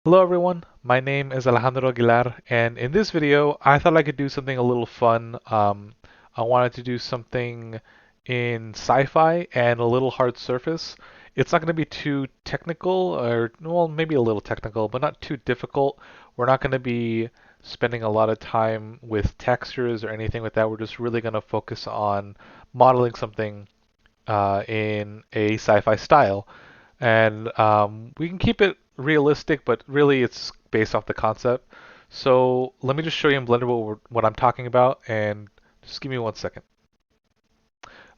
Hello everyone, my name is Alejandro Aguilar, and in this video I thought I could do something a little fun. I wanted to do something in sci-fi and a little hard surface. It's not going to be too technical, or well, maybe a little technical, but not too difficult. We're not going to be spending a lot of time with textures or anything like that. We're just really going to focus on modeling something in a sci-fi style. And we can keep it realistic, but really it's based off the concept. So let me just show you in Blender what I'm talking about, and just give me 1 second.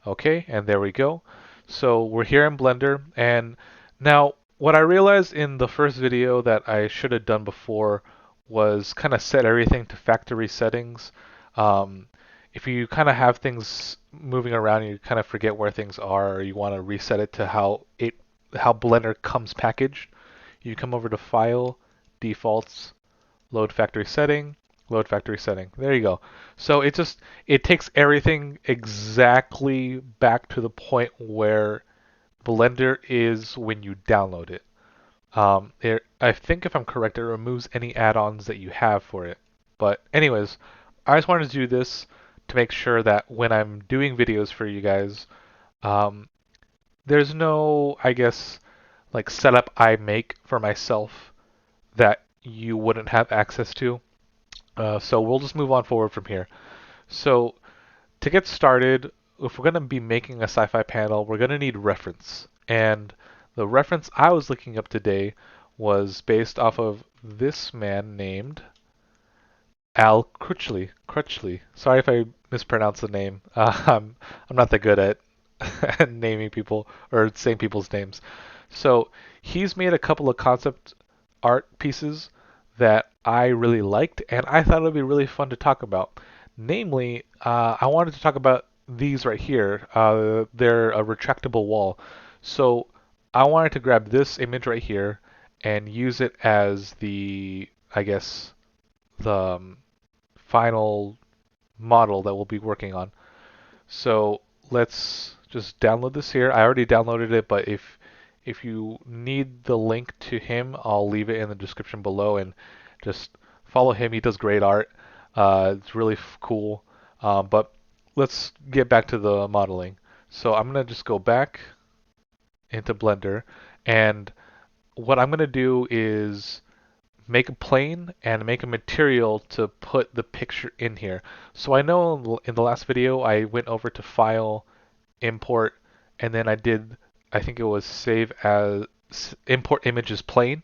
Okay, and there we go. So we're here in Blender, and now what I realized in the first video that I should have done before was kind of set everything to factory settings. Um, if you kind of have things moving around, you kind of forget where things are, or you want to reset it to how Blender comes packaged. You come over to File, Defaults, Load Factory Setting, Load Factory Setting. There you go. So it takes everything exactly back to the point where Blender is when you download it. I think if I'm correct, it removes any add-ons that you have for it. But anyways, I just wanted to do this to make sure that when I'm doing videos for you guys, um, there's no, I guess, like setup I make for myself that you wouldn't have access to. So we'll just move on forward from here. So to get started, if we're going to be making a sci-fi panel, we're going to need reference. And the reference I was looking up today was based off of this man named Al Crutchley. Crutchley. Sorry if I mispronounce the name. I'm not that good at naming people or saying people's names. So he's made a couple of concept art pieces that I really liked, and I thought it would be really fun to talk about. Namely, I wanted to talk about these right here. They're a retractable wall. So I wanted to grab this image right here and use it as I guess, the final model that we'll be working on. So let's just download this here. I already downloaded it, but if you need the link to him, I'll leave it in the description below and just follow him. He does great art. It's really cool. But let's get back to the modeling. So I'm gonna just go back into Blender, and what I'm gonna do is make a plane and make a material to put the picture in here. So I know in the last video I went over to File, Import, and then I think it was Save as Import Images Plane.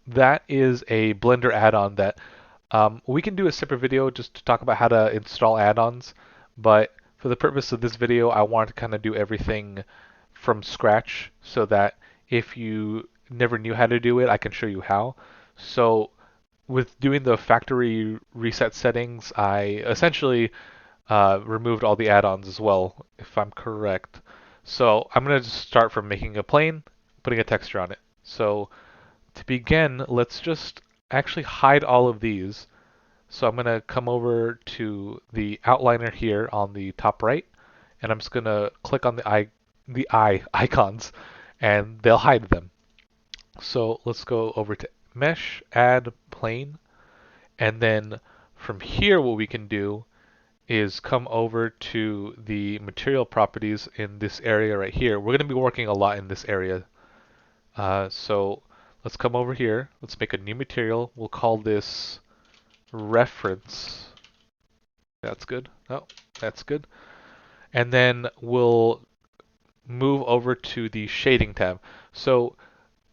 That is a Blender add-on that we can do a separate video just to talk about how to install add-ons, but for the purpose of this video, I want to kind of do everything from scratch so that if you never knew how to do it, I can show you how. So with doing the factory reset settings, I essentially removed all the add-ons as well, if I'm correct. So I'm going to just start from making a plane, putting a texture on it. So to begin, let's just actually hide all of these. So I'm going to come over to the outliner here on the top right, and I'm just going to click on the eye icons, and they'll hide them. So let's go over to Mesh, Add Plane, and then from here what we can do is come over to the material properties in this area right here. We're going to be working a lot in this area. So let's come over here. Let's make a new material. We'll call this reference. That's good. Oh, that's good. And then we'll move over to the shading tab. So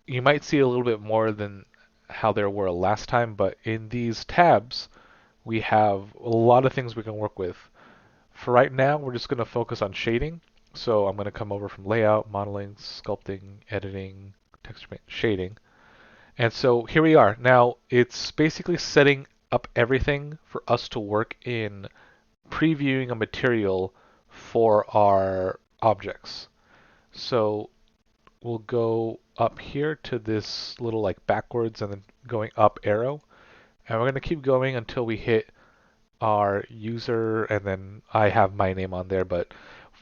you might see a little bit more than how there were last time, but in these tabs, we have a lot of things we can work with. For right now, we're just going to focus on shading. So I'm going to come over from layout, modeling, sculpting, editing, texture paint, shading. And so here we are. Now it's basically setting up everything for us to work in previewing a material for our objects. So we'll go up here to this little like backwards and then going up arrow. And we're going to keep going until we hit our user, and then I have my name on there, but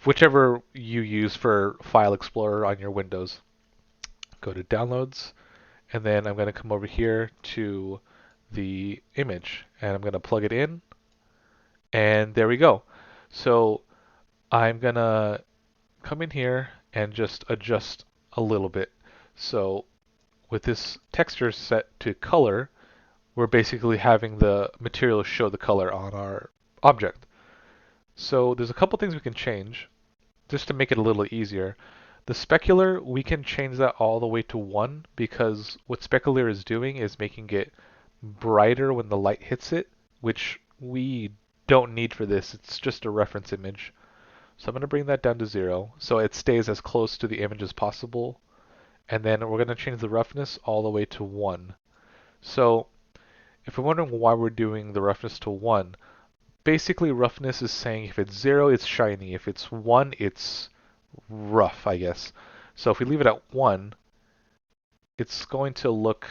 whichever you use for File Explorer on your Windows. Go to Downloads, and then I'm going to come over here to the image, and I'm going to plug it in, and there we go. So I'm going to come in here and just adjust a little bit. So with this texture set to color, we're basically having the material show the color on our object. So there's a couple things we can change just to make it a little easier. The specular, we can change that all the way to 1 because what specular is doing is making it brighter when the light hits it, which we don't need for this. It's just a reference image. So I'm going to bring that down to 0 so it stays as close to the image as possible. And then we're going to change the roughness all the way to 1. So if you're wondering why we're doing the roughness to 1, basically roughness is saying if it's 0, it's shiny. If it's 1, it's rough, I guess. So if we leave it at 1, it's going to look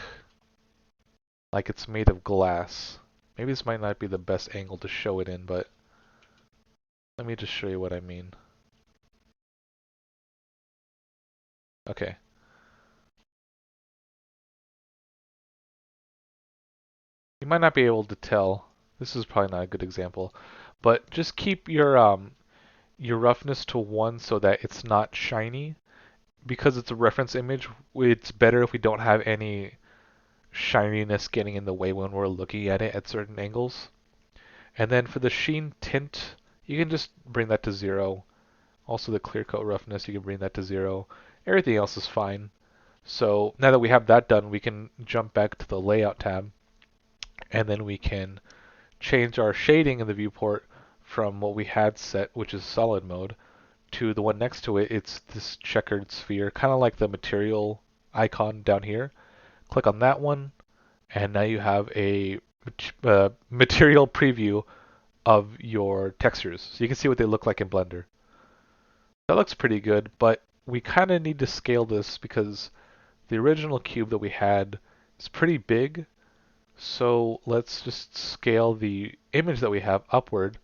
like it's made of glass. Maybe this might not be the best angle to show it in, but let me just show you what I mean. Okay. You might not be able to tell. This is probably not a good example, but just keep your roughness to 1 so that it's not shiny. Because it's a reference image, it's better if we don't have any shininess getting in the way when we're looking at it at certain angles. And then for the sheen tint, you can just bring that to 0. Also the clear coat roughness, you can bring that to 0. Everything else is fine. So now that we have that done, we can jump back to the layout tab, and then we can change our shading in the viewport from what we had set, which is solid mode, to the one next to it. It's this checkered sphere, kind of like the material icon down here. Click on that one, and now you have a material preview of your textures. So you can see what they look like in Blender. That looks pretty good, but we kind of need to scale this because the original cube that we had is pretty big. So let's just scale the image that we have upward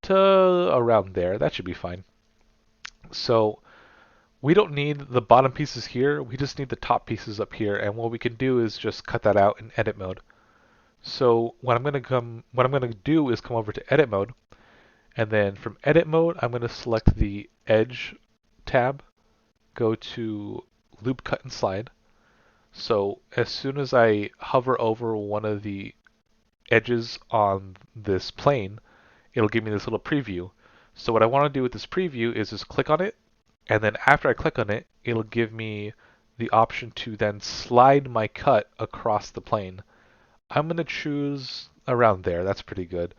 to around there. That should be fine. So we don't need the bottom pieces here. We just need the top pieces up here. And what we can do is just cut that out in edit mode. So what I'm going to do is come over to edit mode, and then from edit mode, I'm going to select the edge tab, go to loop cut and slide. So as soon as I hover over one of the edges on this plane, it'll give me this little preview. So what I want to do with this preview is just click on it, and then after I click on it, it'll give me the option to then slide my cut across the plane. I'm going to choose around there. That's pretty good.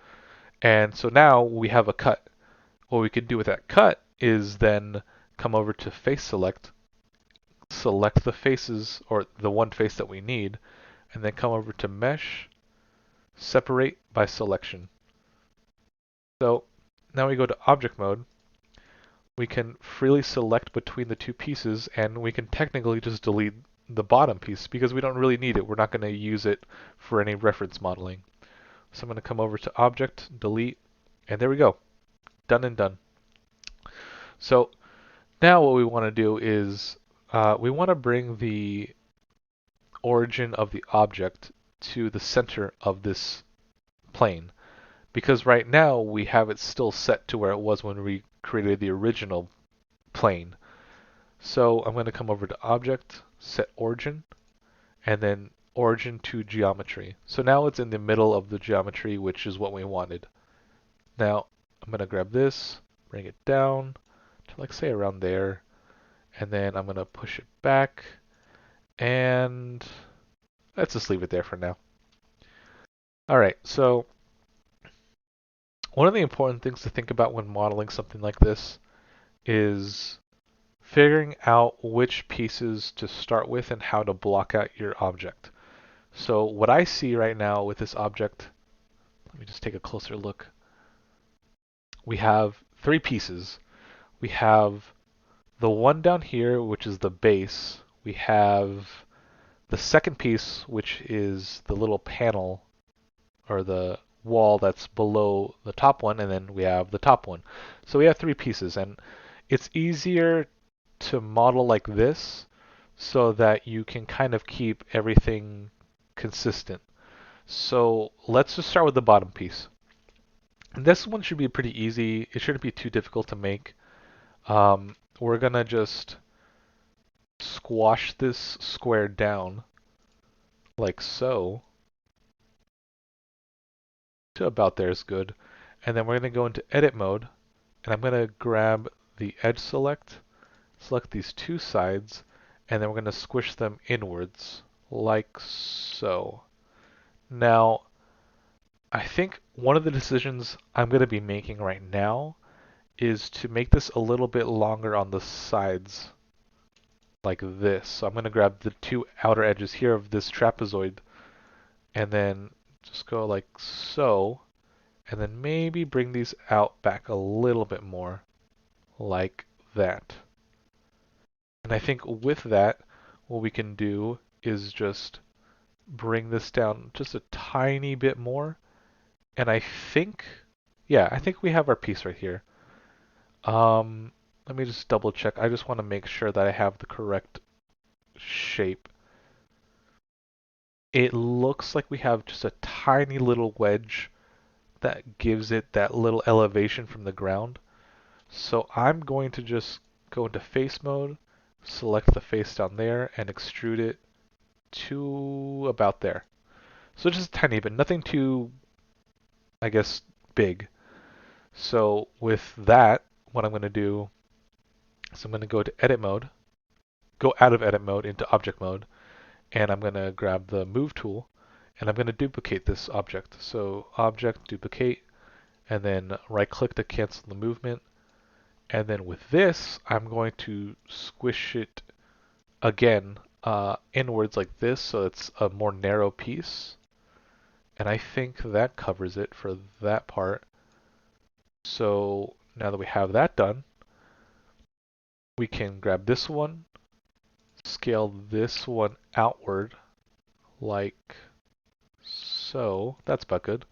And so now we have a cut. What we can do with that cut is then come over to face select, select the faces or the one face that we need, and then come over to mesh, separate by selection. So now we go to object mode. We can freely select between the two pieces, and we can technically just delete the bottom piece because we don't really need it. We're not going to use it for any reference modeling. So I'm going to come over to object, delete, and there we go. Done and done. So now what we want to do is we want to bring the origin of the object to the center of this plane. Because right now we have it still set to where it was when we created the original plane. So I'm going to come over to object, set origin, and then origin to geometry. So now it's in the middle of the geometry, which is what we wanted. Now I'm going to grab this, bring it down to like say around there, and then I'm going to push it back, and let's just leave it there for now. Alright, so one of the important things to think about when modeling something like this is figuring out which pieces to start with and how to block out your object. So what I see right now with this object, let me just take a closer look. We have 3 pieces. We have the one down here, which is the base. We have the second piece, which is the little panel or the wall that's below the top one, and then we have the top one. So we have 3 pieces, and it's easier to model like this so that you can kind of keep everything consistent. So let's just start with the bottom piece. And this one should be pretty easy. It shouldn't be too difficult to make. We're gonna just squash this square down like so to about there is good. And then we're gonna go into edit mode and I'm gonna grab the edge select these two sides, and then we're going to squish them inwards, like so. Now, I think one of the decisions I'm going to be making right now is to make this a little bit longer on the sides, like this. So I'm going to grab the two outer edges here of this trapezoid, and then just go like so, and then maybe bring these out back a little bit more, like that. And I think with that, what we can do is just bring this down just a tiny bit more. And I think, yeah, I think we have our piece right here. Let me just double check. I just want to make sure that I have the correct shape. It looks like we have just a tiny little wedge that gives it that little elevation from the ground. So I'm going to just go into face mode, select the face down there, and extrude it to about there. So just a tiny bit, nothing too, I guess, big. So with that, what I'm going to do is I'm going to go to edit mode, go out of edit mode into object mode, and I'm going to grab the move tool, and I'm going to duplicate this object. So object, duplicate, and then right click to cancel the movement. And then with this, I'm going to squish it again inwards like this, so it's a more narrow piece. And I think that covers it for that part. So now that we have that done, we can grab this one, scale this one outward like so. That's about good.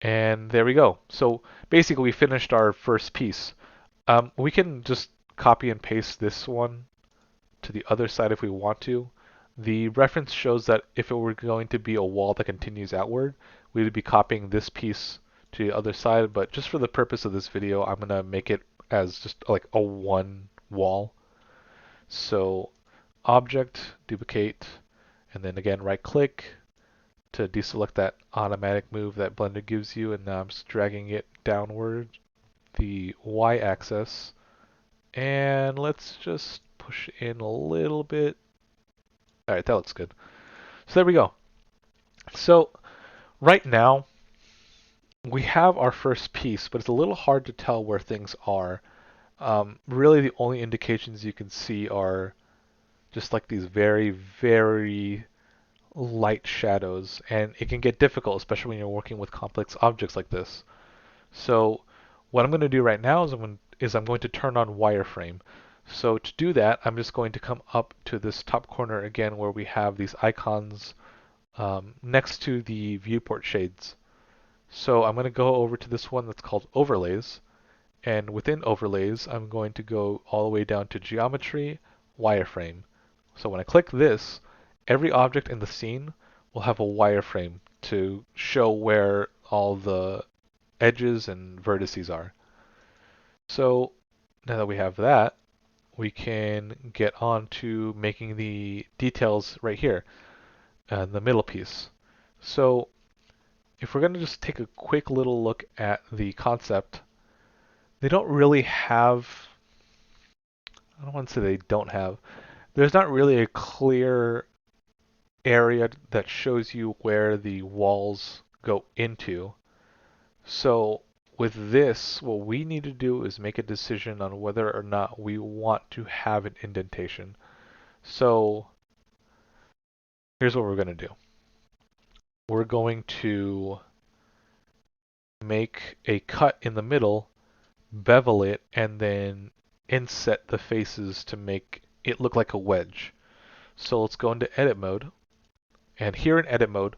And there we go. So basically we finished our first piece. We can just copy and paste this one to the other side if we want to. The reference shows that if it were going to be a wall that continues outward, we would be copying this piece to the other side, but just for the purpose of this video, I'm going to make it as just like a one wall. So object, duplicate, and then again right click to deselect that automatic move that Blender gives you, and now I'm just dragging it downward the y-axis, and let's just push in a little bit. All right, that looks good. So there we go. So right now we have our first piece, but it's a little hard to tell where things are. Really, the only indications you can see are just like these very, very light shadows, and it can get difficult, especially when you're working with complex objects like this. So what I'm going to do right now is I'm going to turn on wireframe. So to do that, I'm just going to come up to this top corner again where we have these icons next to the viewport shades. So I'm going to go over to this one that's called overlays. And within overlays, I'm going to go all the way down to geometry, wireframe. So when I click this, every object in the scene will have a wireframe to show where all the edges and vertices are. So now that we have that, we can get on to making the details right here, the middle piece. So if we're going to just take a quick little look at the concept, they don't really have, I don't want to say they don't have, there's not really a clear area that shows you where the walls go into. So with this, what we need to do is make a decision on whether or not we want to have an indentation. So here's what we're going to do. We're going to make a cut in the middle, bevel it, and then inset the faces to make it look like a wedge. So let's go into edit mode. And here in edit mode,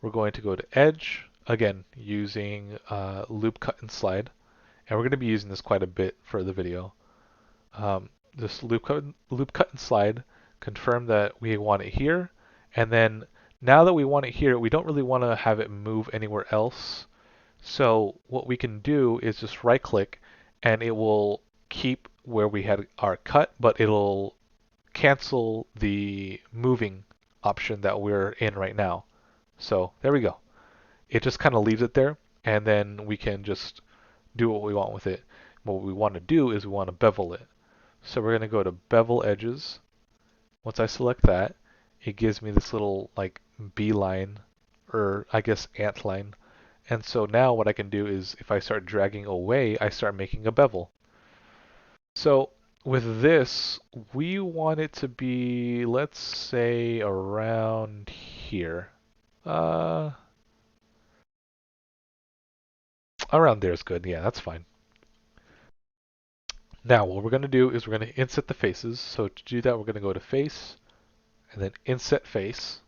we're going to go to edge, again, using loop cut and slide. And we're going to be using this quite a bit for the video. This loop cut and slide, confirm that we want it here, and then now that we want it here, we don't really want to have it move anywhere else. So what we can do is just right click and it will keep where we had our cut, but it'll cancel the moving option that we're in right now. So there we go. It just kind of leaves it there, and then we can just do what we want with it. What we want to do is we want to bevel it. So we're going to go to bevel edges. Once I select that, it gives me this little like beeline, or I guess ant line. And so now what I can do is if I start dragging away, I start making a bevel. So with this, we want it to be, let's say, around here. Uh, Around there is good. Yeah, that's fine. Now what we're going to do is we're going to inset the faces. So to do that, we're going to go to face and then inset face.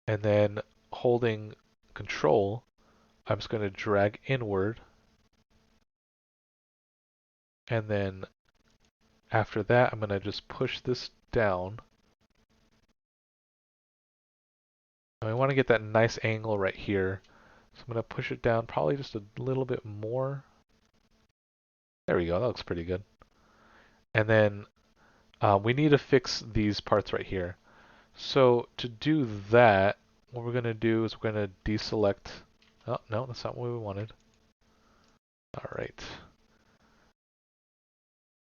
And then holding control, I'm just going to drag inward. And then after that, I'm going to just push this down. And I want to get that nice angle right here. So I'm going to push it down probably just a little bit more. There we go. That looks pretty good. And then we need to fix these parts right here. So to do that, what we're going to do is we're going to deselect. Oh, no, that's not what we wanted. All right.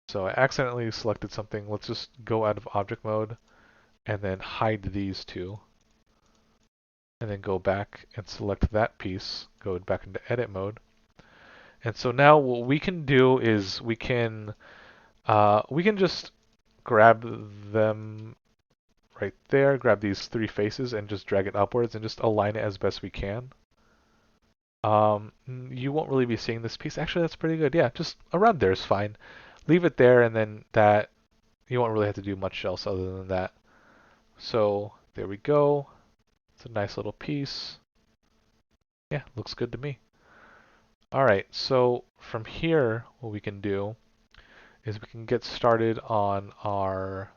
So I accidentally selected something. Let's just go out of object mode and then hide these two. And then go back and select that piece. Go back into edit mode. And so now what we can do is we can just grab them right there, grab these three faces and just drag it upwards and just align it as best we can. You won't really be seeing this piece. Actually, that's pretty good. Yeah, just around there is fine. Leave it there, and then that, you won't really have to do much else other than that. So there we go. It's a nice little piece. Yeah, looks good to me. All right, so from here, what we can do is we can get started on our,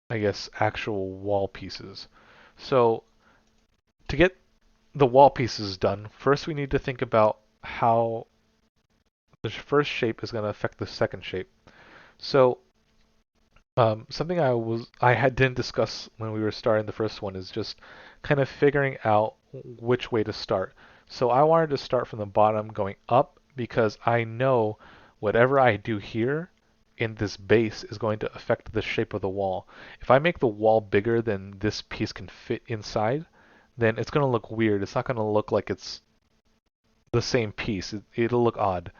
I guess, actual wall pieces. So to get the wall pieces done, first we need to think about how the first shape is going to affect the second shape. So something didn't discuss when we were starting the first one is just kind of figuring out which way to start. So I wanted to start from the bottom going up because I know whatever I do here in this base is going to affect the shape of the wall. If I make the wall bigger than this piece can fit inside, then it's going to look weird. It's not going to look like it's the same piece. It'll look odd.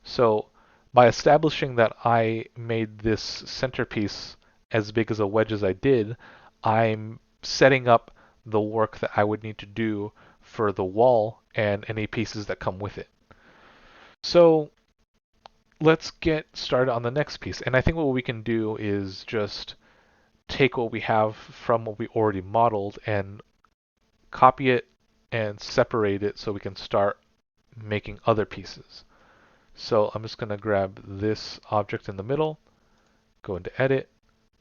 So by establishing that I made this centerpiece as big as a wedge as I did, I'm setting up the work that I would need to do for the wall and any pieces that come with it. So let's get started on the next piece. And I think what we can do is just take what we have from what we already modeled and copy it and separate it so we can start making other pieces. So I'm just going to grab this object in the middle, go into edit,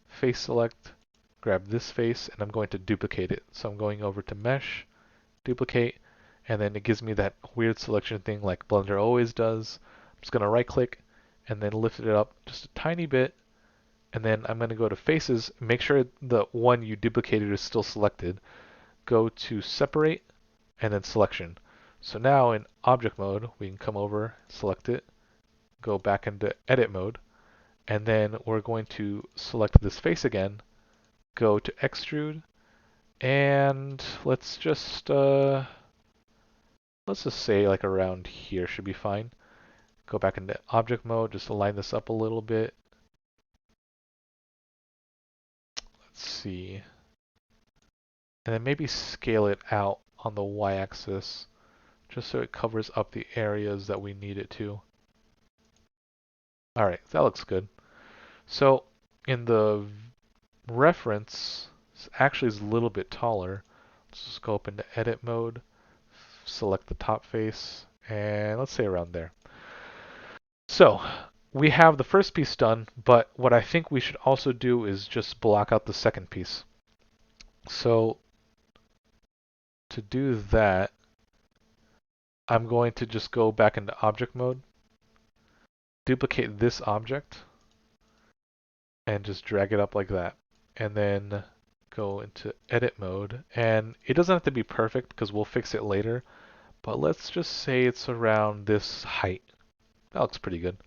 face select, grab this face, and I'm going to duplicate it. So I'm going over to mesh, duplicate, and then it gives me that weird selection thing like Blender always does. I'm just going to right click and then lift it up just a tiny bit, and then I'm going to go to faces, make sure the one you duplicated is still selected, go to separate, and then selection. So now in object mode, we can come over, select it, go back into edit mode, and then we're going to select this face again, go to extrude, and let's just say like around here should be fine. Go back into object mode, just align this up a little bit. Let's see. And then maybe scale it out on the y-axis just so it covers up the areas that we need it to. All right, that looks good. So in the reference, actually is a little bit taller. Let's just go up into edit mode, select the top face, and let's say around there. So we have the first piece done, but what I think we should also do is just block out the second piece. So to do that, I'm going to just go back into object mode, duplicate this object, and just drag it up like that. And then go into edit mode. And it doesn't have to be perfect because we'll fix it later, but let's just say it's around this height. That looks pretty good.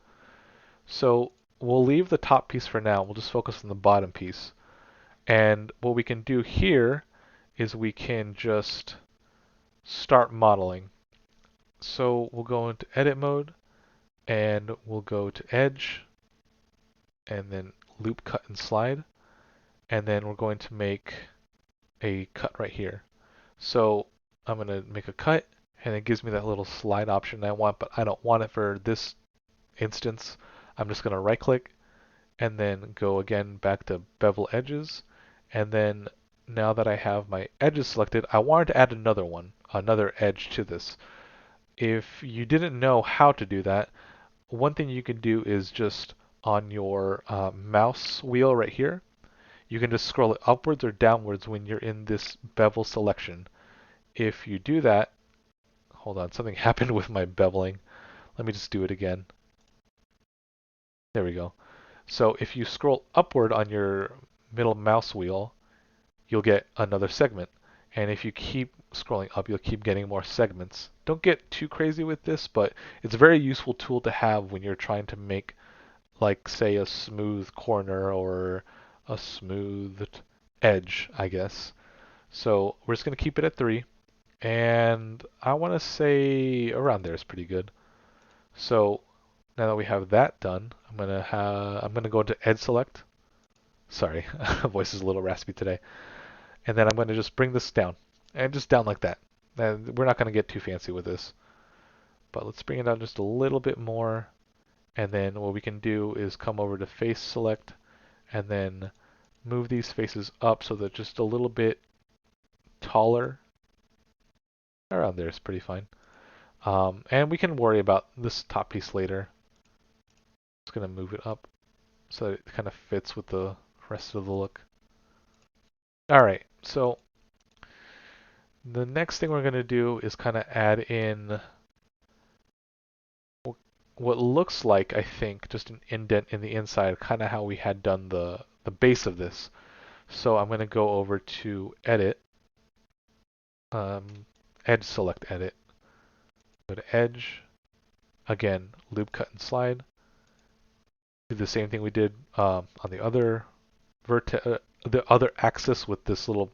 So we'll leave the top piece for now. We'll just focus on the bottom piece. And what we can do here is we can just start modeling. So we'll go into edit mode and we'll go to edge and then loop, cut, and slide. And then we're going to make a cut right here. So I'm going to make a cut and it gives me that little slide option I want, but I don't want it for this instance. I'm just going to right click and then go again back to bevel edges. And then now that I have my edges selected, I wanted to add another one, another edge to this. If you didn't know how to do that, one thing you can do is just on your mouse wheel right here, you can just scroll it upwards or downwards when you're in this bevel selection. If you do that, hold on, something happened with my beveling. Let me just do it again. There we go. So if you scroll upward on your middle mouse wheel, you'll get another segment. And if you keep scrolling up, you'll keep getting more segments. Don't get too crazy with this, but it's a very useful tool to have when you're trying to make, like, say, a smooth corner or a smoothed edge, I guess. So we're just going to keep it at 3. And I want to say around there is pretty good. So now that we have that done, I'm gonna go into edge select. Sorry, voice is a little raspy today. And then I'm going to just bring this down, and just down like that. And we're not going to get too fancy with this, but let's bring it down just a little bit more. And then what we can do is come over to face select, and then move these faces up so they're just a little bit taller. Around there is pretty fine. And we can worry about this top piece later. Just going to move it up so that it kind of fits with the rest of the look. All right, so the next thing we're going to do is kind of add in what looks like, I think, just an indent in the inside, kind of how we had done the base of this. So I'm going to go over to edit, edge select edit, go to edge, again, loop, cut, and slide. Do the same thing we did on the other the other axis with this little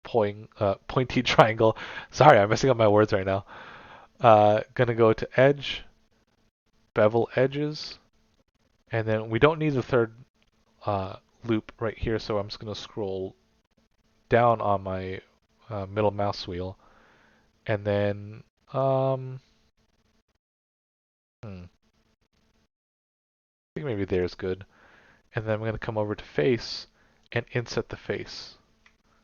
pointy triangle. Sorry, I'm messing up my words right now. Gonna go to edge, bevel edges, and then we don't need the third loop right here, so I'm just gonna scroll down on my middle mouse wheel, and then I think maybe there's good. And then I'm gonna come over to face and inset the face.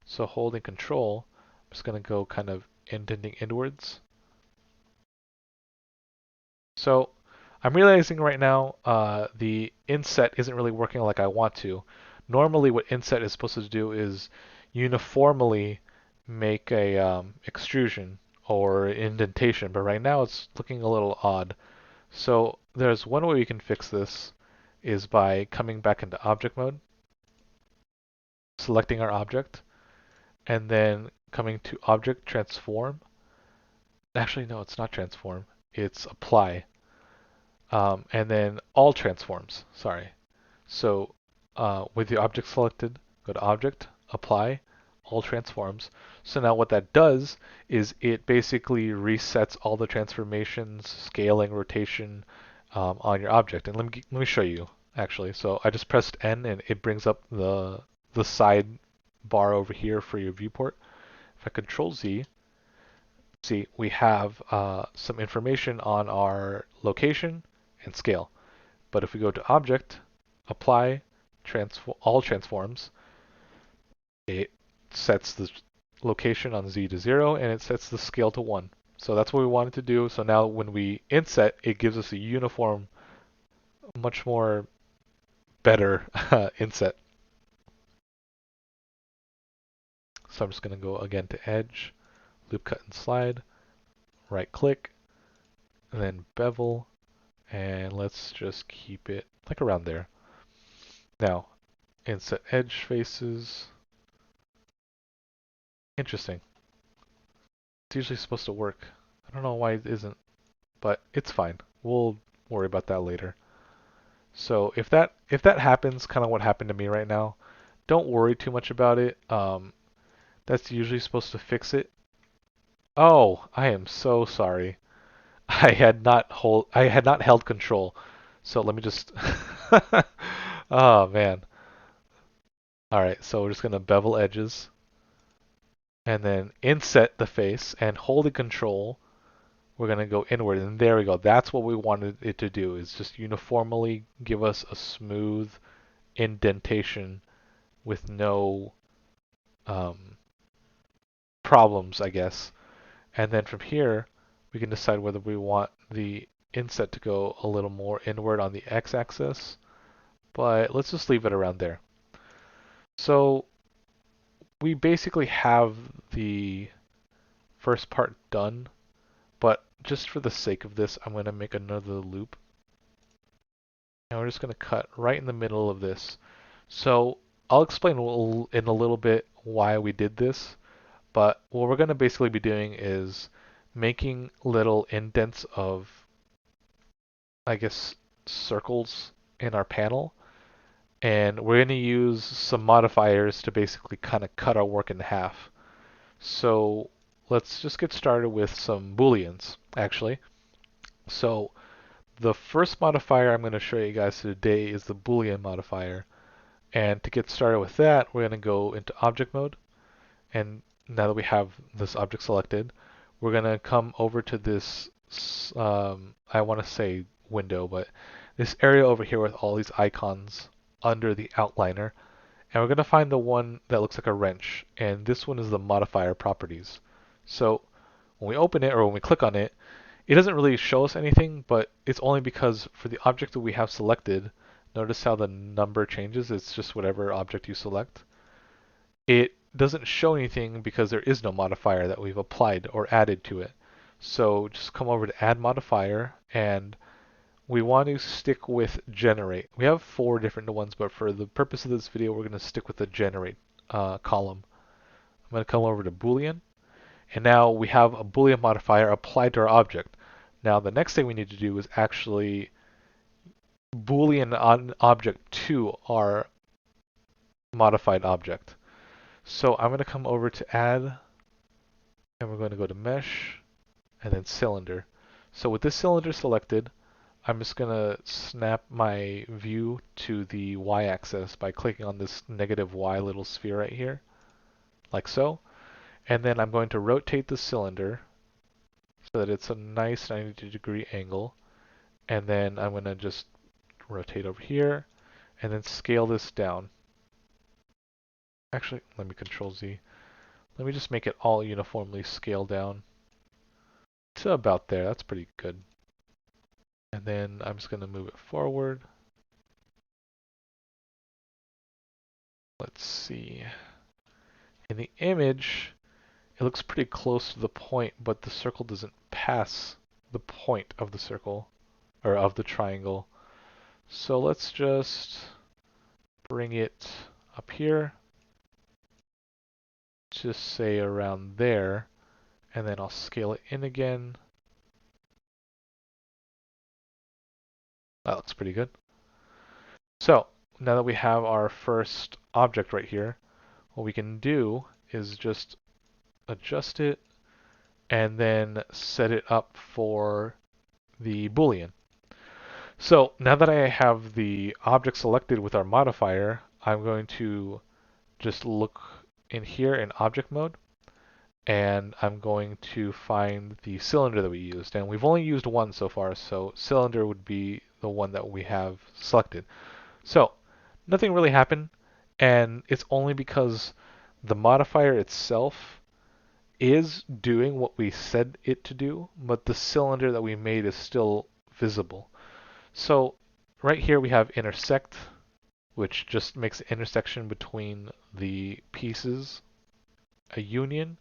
So holding control, I'm just going to go kind of indenting inwards. So I'm realizing right now the inset isn't really working like I want to. Normally what inset is supposed to do is uniformly make a extrusion or indentation, but right now it's looking a little odd. So there's one way we can fix this is by coming back into object mode, selecting our object, and then coming to object transform. Actually, no, it's not transform. It's apply. And then all transforms. Sorry. So with the object selected, go to object, apply, all transforms. So now what that does is it basically resets all the transformations, scaling, rotation on your object. And let me show you actually. So I just pressed N and it brings up the side bar over here for your viewport. If I control Z, see we have some information on our location and scale. But if we go to object, apply, all transforms, it sets the location on Z to 0 and it sets the scale to 1. So that's what we wanted to do. So now when we inset, it gives us a uniform much more better inset. So I'm just going to go again to edge, loop cut and slide, right click, and then bevel, and let's just keep it like around there. Now, inset edge faces. Interesting. It's usually supposed to work. I don't know why it isn't, but it's fine. We'll worry about that later. So if that happens, kind of what happened to me right now, don't worry too much about it. That's usually supposed to fix it. Oh, I am so sorry. I had not held control. So let me just Oh man. All right, so we're just going to bevel edges and then inset the face and holding control, we're going to go inward and there we go. That's what we wanted it to do is just uniformly give us a smooth indentation with no um, problems, I guess. And then from here, we can decide whether we want the inset to go a little more inward on the x-axis, but let's just leave it around there. So we basically have the first part done, but just for the sake of this, I'm going to make another loop. And we're just going to cut right in the middle of this. So I'll explain in a little bit why we did this, but what we're going to basically be doing is making little indents of, I guess, circles in our panel. And we're going to use some modifiers to basically kind of cut our work in half. So let's just get started with some Booleans, actually. So the first modifier I'm going to show you guys today is the Boolean modifier. And to get started with that, we're going to go into object mode. And now that we have this object selected, we're going to come over to this, I want to say window, but this area over here with all these icons under the outliner. And we're going to find the one that looks like a wrench. And this one is the modifier properties. So when we open it or when we click on it, it doesn't really show us anything, but it's only because for the object that we have selected, notice how the number changes. It's just whatever object you select. It doesn't show anything because there is no modifier that we've applied or added to it. So just come over to add modifier and we want to stick with generate. We have 4 different ones, but for the purpose of this video, we're going to stick with the generate column. I'm going to come over to Boolean, and now we have a Boolean modifier applied to our object. Now the next thing we need to do is actually Boolean on object to our modified object. So I'm going to come over to add, and we're going to go to mesh, and then cylinder. So with this cylinder selected, I'm just going to snap my view to the y-axis by clicking on this negative y little sphere right here, like so. And then I'm going to rotate the cylinder so that it's a nice 90-degree angle. And then I'm going to just rotate over here and then scale this down. Actually, let me Control Z. Let me just make it all uniformly scale down to about there. That's pretty good. And then I'm just going to move it forward. Let's see. In the image, it looks pretty close to the point, but the circle doesn't pass the point of the circle, or of the triangle. So let's just bring it up here, just say around there, and then I'll scale it in again. That looks pretty good. So now that we have our first object right here, what we can do is just adjust it and then set it up for the Boolean. So now that I have the object selected with our modifier, I'm going to just look in here in object mode, and I'm going to find the cylinder that we used. And we've only used one so far, so cylinder would be the one that we have selected. So nothing really happened, and it's only because the modifier itself is doing what we said it to do, but the cylinder that we made is still visible. So right here we have intersect, which just makes the intersection between the pieces a union,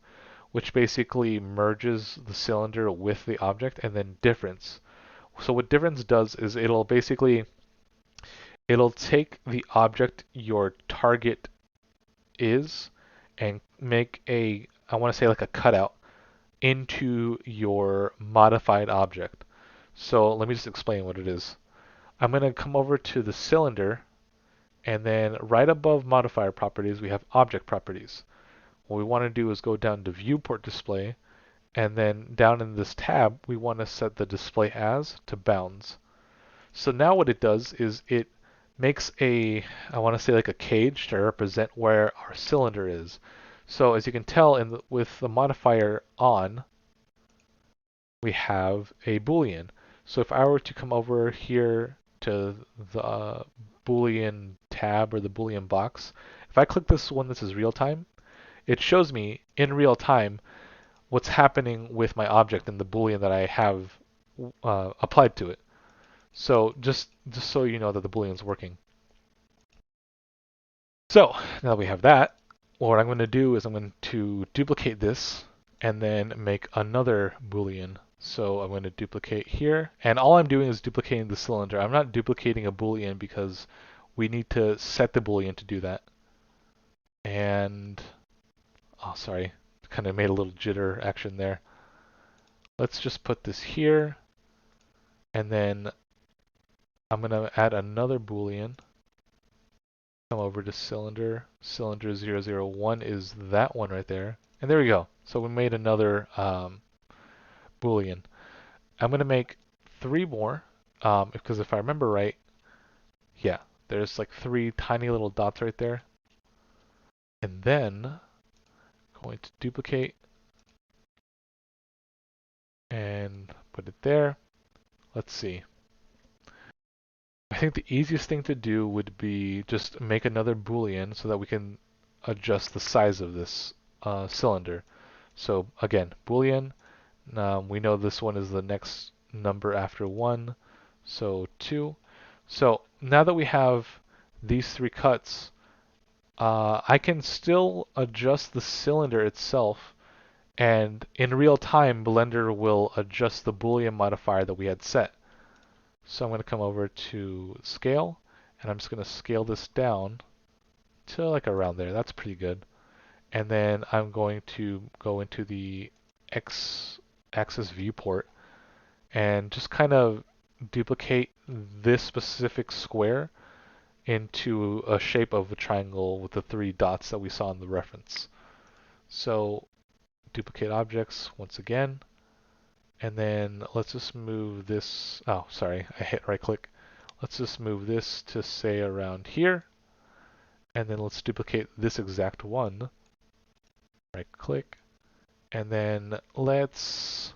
which basically merges the cylinder with the object, and then difference. So what difference does is it'll take the object your target is and make I want to say like a cutout into your modified object. So let me just explain what it is. I'm going to come over to the cylinder, and then right above modifier properties we have object properties. What we want to do is go down to viewport display, and then down in this tab we want to set the display as to bounds. So now what it does is it makes I want to say like a cage to represent where our cylinder is. So as you can tell with the modifier on, we have a Boolean. So if I were to come over here to the Boolean tab or the Boolean box, if I click this one that says real time, it shows me in real time what's happening with my object and the Boolean that I have applied to it. So just so you know that the Boolean's working. So now that we have that, what I'm going to do is I'm going to duplicate this and then make another Boolean. So I'm going to duplicate here, and all I'm doing is duplicating the cylinder. I'm not duplicating a Boolean because we need to set the Boolean to do that. And, oh sorry, kind of made a little jitter action there. Let's just put this here, and then I'm going to add another Boolean. Come over to cylinder. Cylinder 001 is that one right there. And there we go. So we made another Boolean. I'm going to make 3 more because if I remember right, yeah, there's like 3 tiny little dots right there. And then going to duplicate and put it there. Let's see. I think the easiest thing to do would be just make another Boolean so that we can adjust the size of this cylinder. So again, Boolean. We know this one is the next number after 1, so 2. So now that we have these 3 cuts, I can still adjust the cylinder itself, and in real time Blender will adjust the Boolean modifier that we had set. So I'm going to come over to scale, and I'm just going to scale this down to like around there. That's pretty good. And then I'm going to go into the X-axis viewport and just kind of duplicate this specific square into a shape of a triangle with the 3 dots that we saw in the reference. So duplicate objects once again, and then let's just move this. Oh, sorry, I hit right click. Let's just move this to say around here, and then let's duplicate this exact one. Right click, and then let's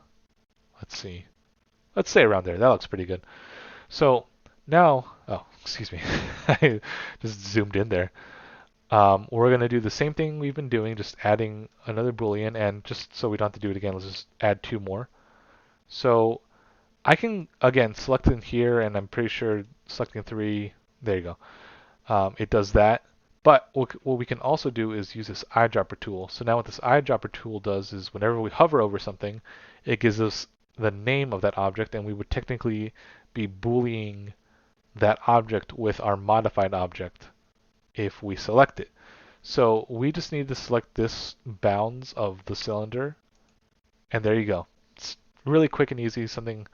see. Let's say around there. That looks pretty good. So now, oh, excuse me, I just zoomed in there. We're going to do the same thing we've been doing, just adding another Boolean, and just so we don't have to do it again, let's just add 2 more. So I can, again, select in here, and I'm pretty sure selecting 3, there you go. It does that. But what we can also do is use this eyedropper tool. So now what this eyedropper tool does is whenever we hover over something, it gives us the name of that object, and we would technically be Booleaning that object with our modified object if we select it. So we just need to select this bounds of the cylinder, and there you go. It's really quick and easy, something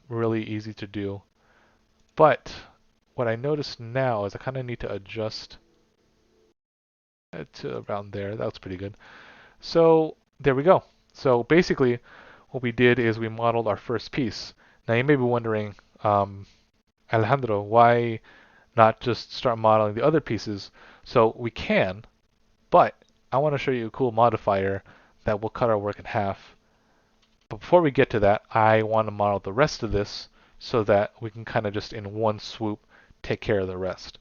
really easy to do. But what I notice now is I kind of need to adjust it to around there. That was pretty good. So there we go. So basically what we did is we modeled our first piece. Now you may be wondering, Alejandro, why not just start modeling the other pieces? So we can, but I want to show you a cool modifier that will cut our work in half. But before we get to that, I want to model the rest of this so that we can kind of just in one swoop take care of the rest.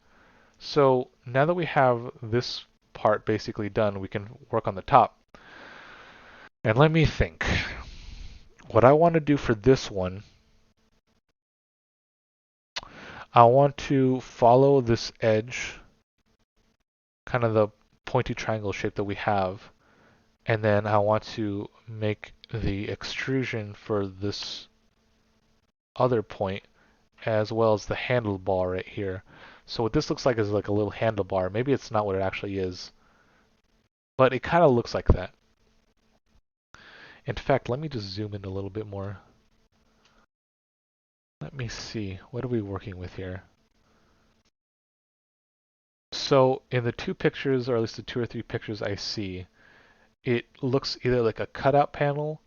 So now that we have this part basically done, we can work on the top. And let me think. What I want to do for this one, I want to follow this edge, kind of the pointy triangle shape that we have, and then I want to make the extrusion for this other point as well as the handlebar right here. So what this looks like is like a little handlebar. Maybe it's not what it actually is, but it kind of looks like that. In fact, let me just zoom in a little bit more. Let me see. What are we working with here? So in the two pictures, or at least the two or three pictures I see, it looks either like a cutout panel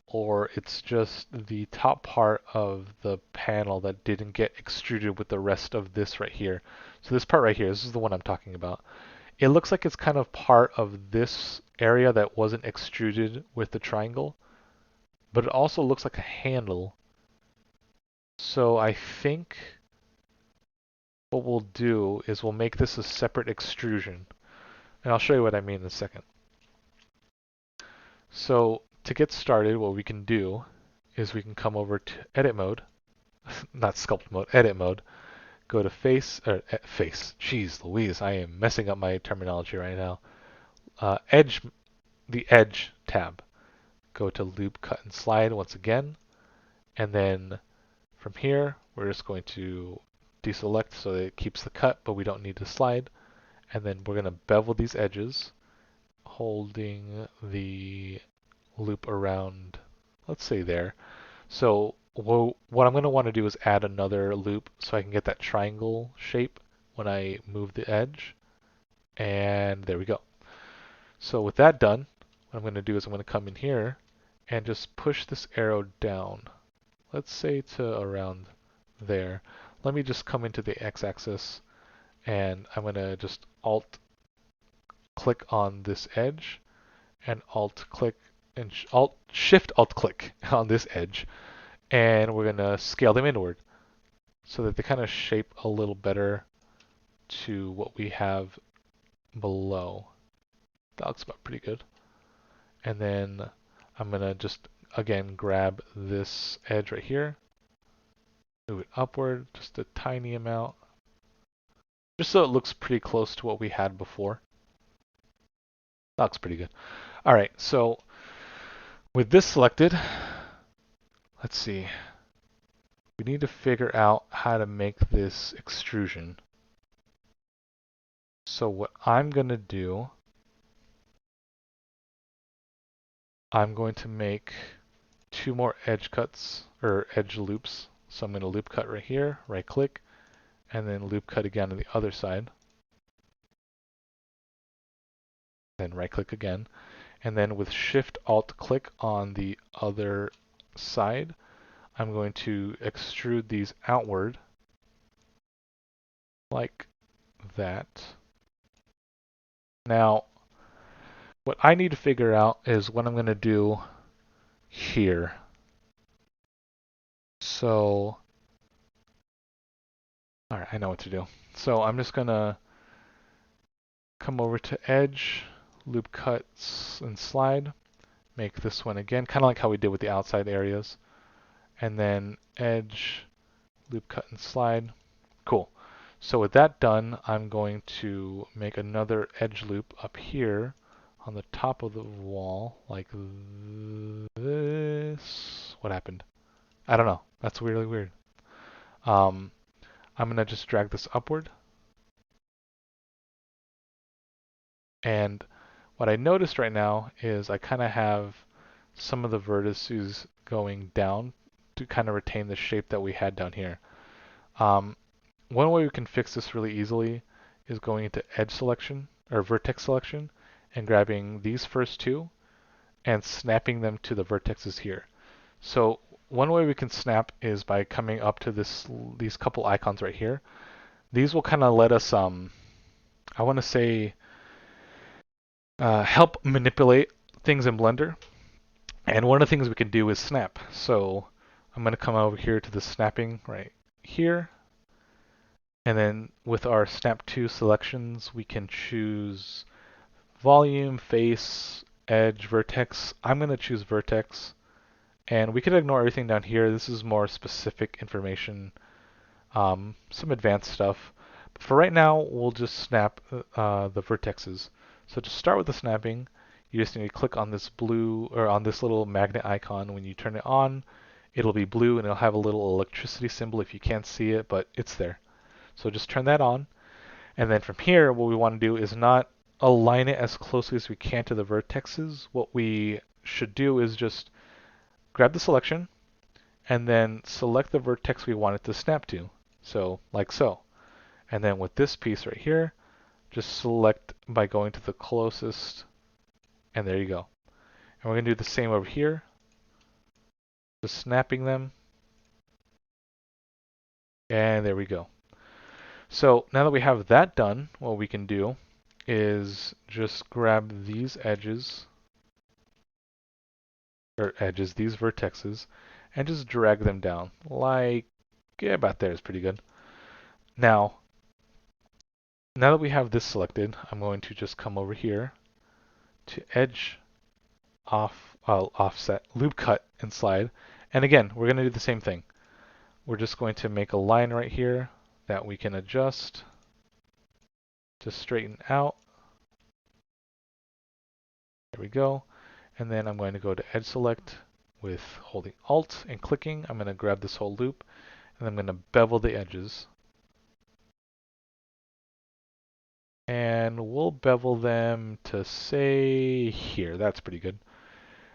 or it's just the top part of the panel that didn't get extruded with the rest of this right here. So this part right here, this is the one I'm talking about. It looks like it's kind of part of this area that wasn't extruded with the triangle, but it also looks like a handle. So I think what we'll do is we'll make this a separate extrusion. And I'll show you what I mean in a second. So to get started, what we can do is we can come over to edit mode, not sculpt mode, edit mode, go to face, or face, jeez Louise, I am messing up my terminology right now. Edge, the edge tab. Go to loop, cut, and slide once again. And then from here, we're just going to deselect so that it keeps the cut, but we don't need to slide. And then we're going to bevel these edges, holding the loop around, let's say there. So what I'm going to want to do is add another loop so I can get that triangle shape when I move the edge. And there we go. So with that done, what I'm going to do is I'm going to come in here and just push this arrow down. Let's say to around there. Let me just come into the x-axis and I'm going to just alt click on this edge and alt click and shift alt click on this edge, and we're going to scale them inward so that they kind of shape a little better to what we have below. That looks about pretty good. And then I'm going to just again grab this edge right here, move it upward just a tiny amount, just so it looks pretty close to what we had before. That looks pretty good. All right, so with this selected, let's see. We need to figure out how to make this extrusion. So what I'm going to do, I'm going to make two more edge cuts, or edge loops. So I'm going to loop cut right here, right click, and then loop cut again on the other side. Then right click again. And then with shift alt click on the other side, I'm going to extrude these outward like that. Now, what I need to figure out is what I'm going to do here. So, all right, I know what to do. So I'm just going to come over to edge, loop cuts and slide, make this one again, kind of like how we did with the outside areas. And then edge, loop cut and slide. Cool. So with that done, I'm going to make another edge loop up here on the top of the wall, like this. What happened? I don't know. That's really weird. I'm going to just drag this upward. And what I noticed right now is I kind of have some of the vertices going down to kind of retain the shape that we had down here. One way we can fix this really easily is going into edge selection or vertex selection and grabbing these first two and snapping them to the vertexes here. So one way we can snap is by coming up to these couple icons right here. These will kind of let us, I want to say, help manipulate things in Blender. And one of the things we can do is snap. So I'm going to come over here to the snapping right here. And then with our snap to selections, we can choose volume, face, edge, vertex. I'm going to choose vertex. And we could ignore everything down here. This is more specific information some advanced stuff. But for right now, we'll just snap the vertexes. So to start with the snapping, you just need to click on this blue or on this little magnet icon. When you turn it on, it'll be blue and it'll have a little electricity symbol if you can't see it, but it's there. So just turn that on. And then from here, what we want to do is not align it as closely as we can to the vertexes. What we should do is just grab the selection and then select the vertex we want it to snap to. So like so. And then with this piece right here, just select by going to the closest, and there you go. And we're going to do the same over here, just snapping them, and there we go. So now that we have that done, what we can do is just grab these edges, these vertexes, and just drag them down. Like, yeah, about there is pretty good. Now that we have this selected, I'm going to just come over here to edge offset, loop cut, and slide. And again, we're going to do the same thing. We're just going to make a line right here that we can adjust to straighten out. There we go. And then I'm going to go to edge select with holding Alt and clicking. I'm going to grab this whole loop and I'm going to bevel the edges. And we'll bevel them to say here. That's pretty good.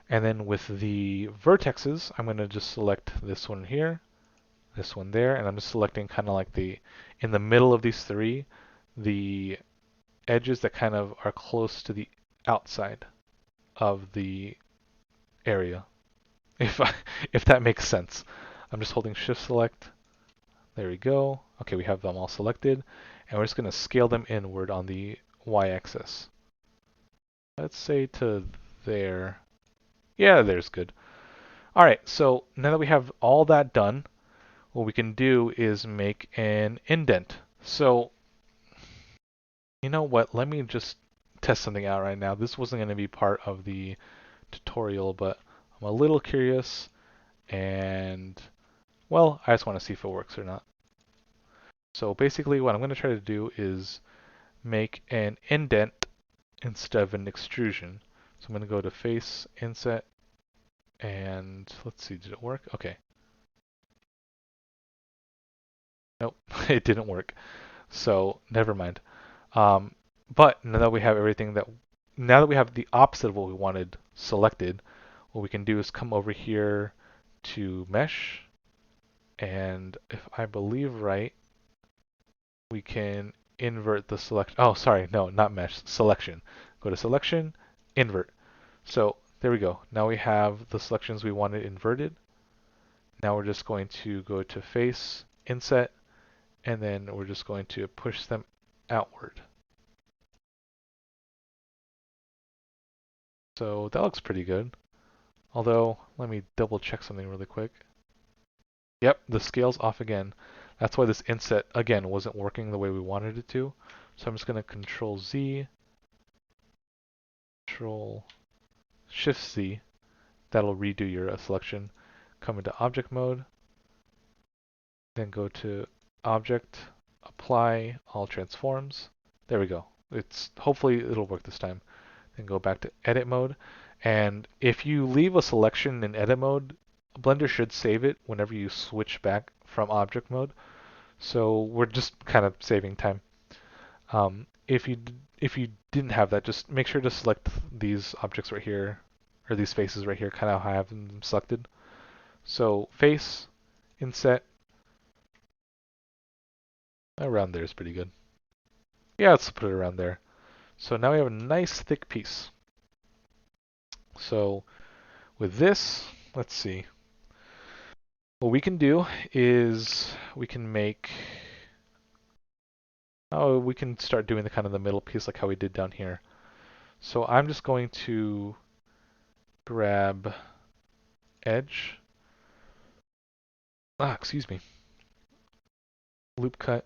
And then with the vertexes, I'm going to just select this one here, this one there, and I'm just selecting kind of like in the middle of these three, the edges that kind of are close to the outside of the area, if that makes sense. I'm just holding Shift Select. There we go. Okay, we have them all selected, and we're just going to scale them inward on the y-axis. Let's say to there. Yeah, there's good. All right, so now that we have all that done, what we can do is make an indent. So, you know what? Let me just test something out right now. This wasn't going to be part of the tutorial, but I'm a little curious, and well, I just want to see if it works or not. So basically what I'm going to try to do is make an indent instead of an extrusion. So I'm going to go to face, inset, and let's see, did it work? Okay. Nope, it didn't work. So never mind. But now that we have now that we have the opposite of what we wanted selected, what we can do is come over here to mesh, and if I believe right, we can invert the selection. Oh, sorry, no, not mesh, selection. Go to selection, invert. So there we go. Now we have the selections we wanted inverted. Now we're just going to go to face, inset, and then we're just going to push them outward. So that looks pretty good. Although, let me double check something really quick. Yep, the scale's off again. That's why this inset, again, wasn't working the way we wanted it to. So I'm just going to Control Z, Control Shift Z. That'll redo your selection. Come into object mode, then go to Object, Apply All Transforms. There we go. Hopefully it'll work this time. Then go back to Edit mode. And if you leave a selection in Edit mode, Blender should save it whenever you switch back from object mode. So we're just kind of saving time. If you didn't have that, just make sure to select these objects right here, or these faces right here, kind of how I have them selected. So face, inset, around there is pretty good. Yeah, let's put it around there. So now we have a nice thick piece. So with this, let's see. What we can do is we can we can start doing the kind of the middle piece like how we did down here. So I'm just going to grab edge. Excuse me. Loop cut.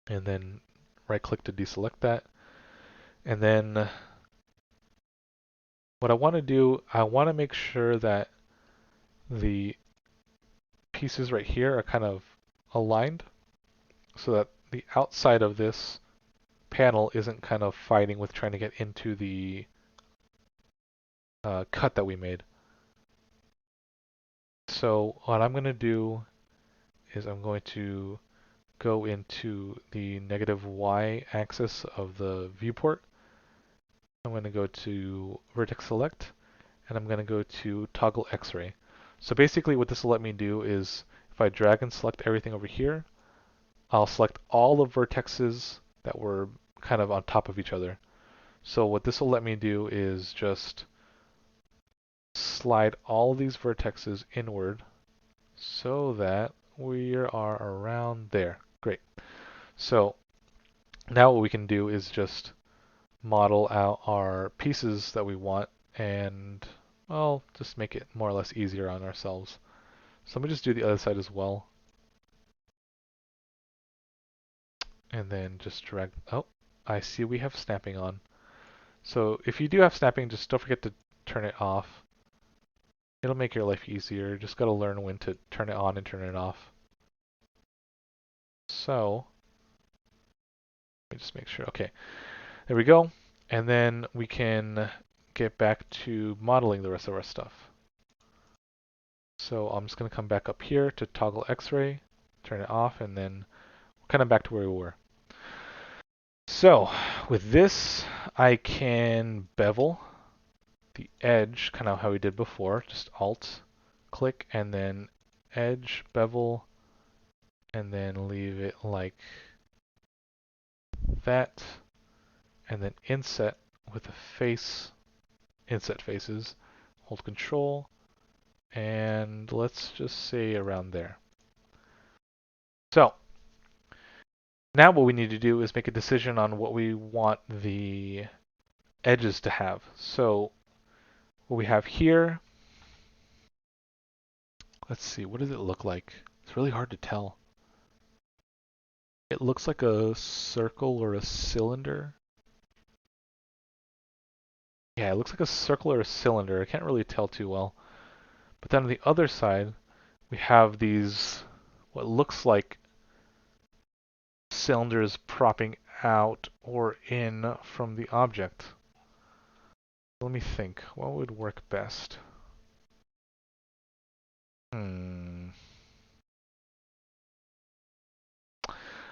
And then right click to deselect that. And then what I want to do, I want to make sure that the pieces right here are kind of aligned so that the outside of this panel isn't kind of fighting with trying to get into the cut that we made. So what I'm going to do is I'm going to go into the negative y axis of the viewport. I'm going to go to vertex select, and I'm going to go to toggle x-ray. So basically what this will let me do is if I drag and select everything over here, I'll select all the vertexes that were kind of on top of each other. So what this will let me do is just slide all these vertexes inward so that we are around there. Great. So now what we can do is just model out our pieces that we want and, well, just make it more or less easier on ourselves. So let me just do the other side as well. And then just drag, oh, I see we have snapping on. So if you do have snapping, just don't forget to turn it off. It'll make your life easier. Just gotta learn when to turn it on and turn it off. So, let me just make sure, okay. There we go. And then we can get back to modeling the rest of our stuff. So I'm just going to come back up here to toggle X-ray, turn it off, and then we're kind of back to where we were. So with this, I can bevel the edge, kind of how we did before, just Alt, click, and then edge, bevel, and then leave it like that, and then inset with a face, inset faces, hold Control, and let's just say around there. So now what we need to do is make a decision on what we want the edges to have. So what we have here, let's see, what does it look like? It's really hard to tell. It looks like a circle or a cylinder. Yeah, it looks like a circle or a cylinder. I can't really tell too well. But then on the other side, we have these, what looks like cylinders propping out or in from the object. Let me think, what would work best?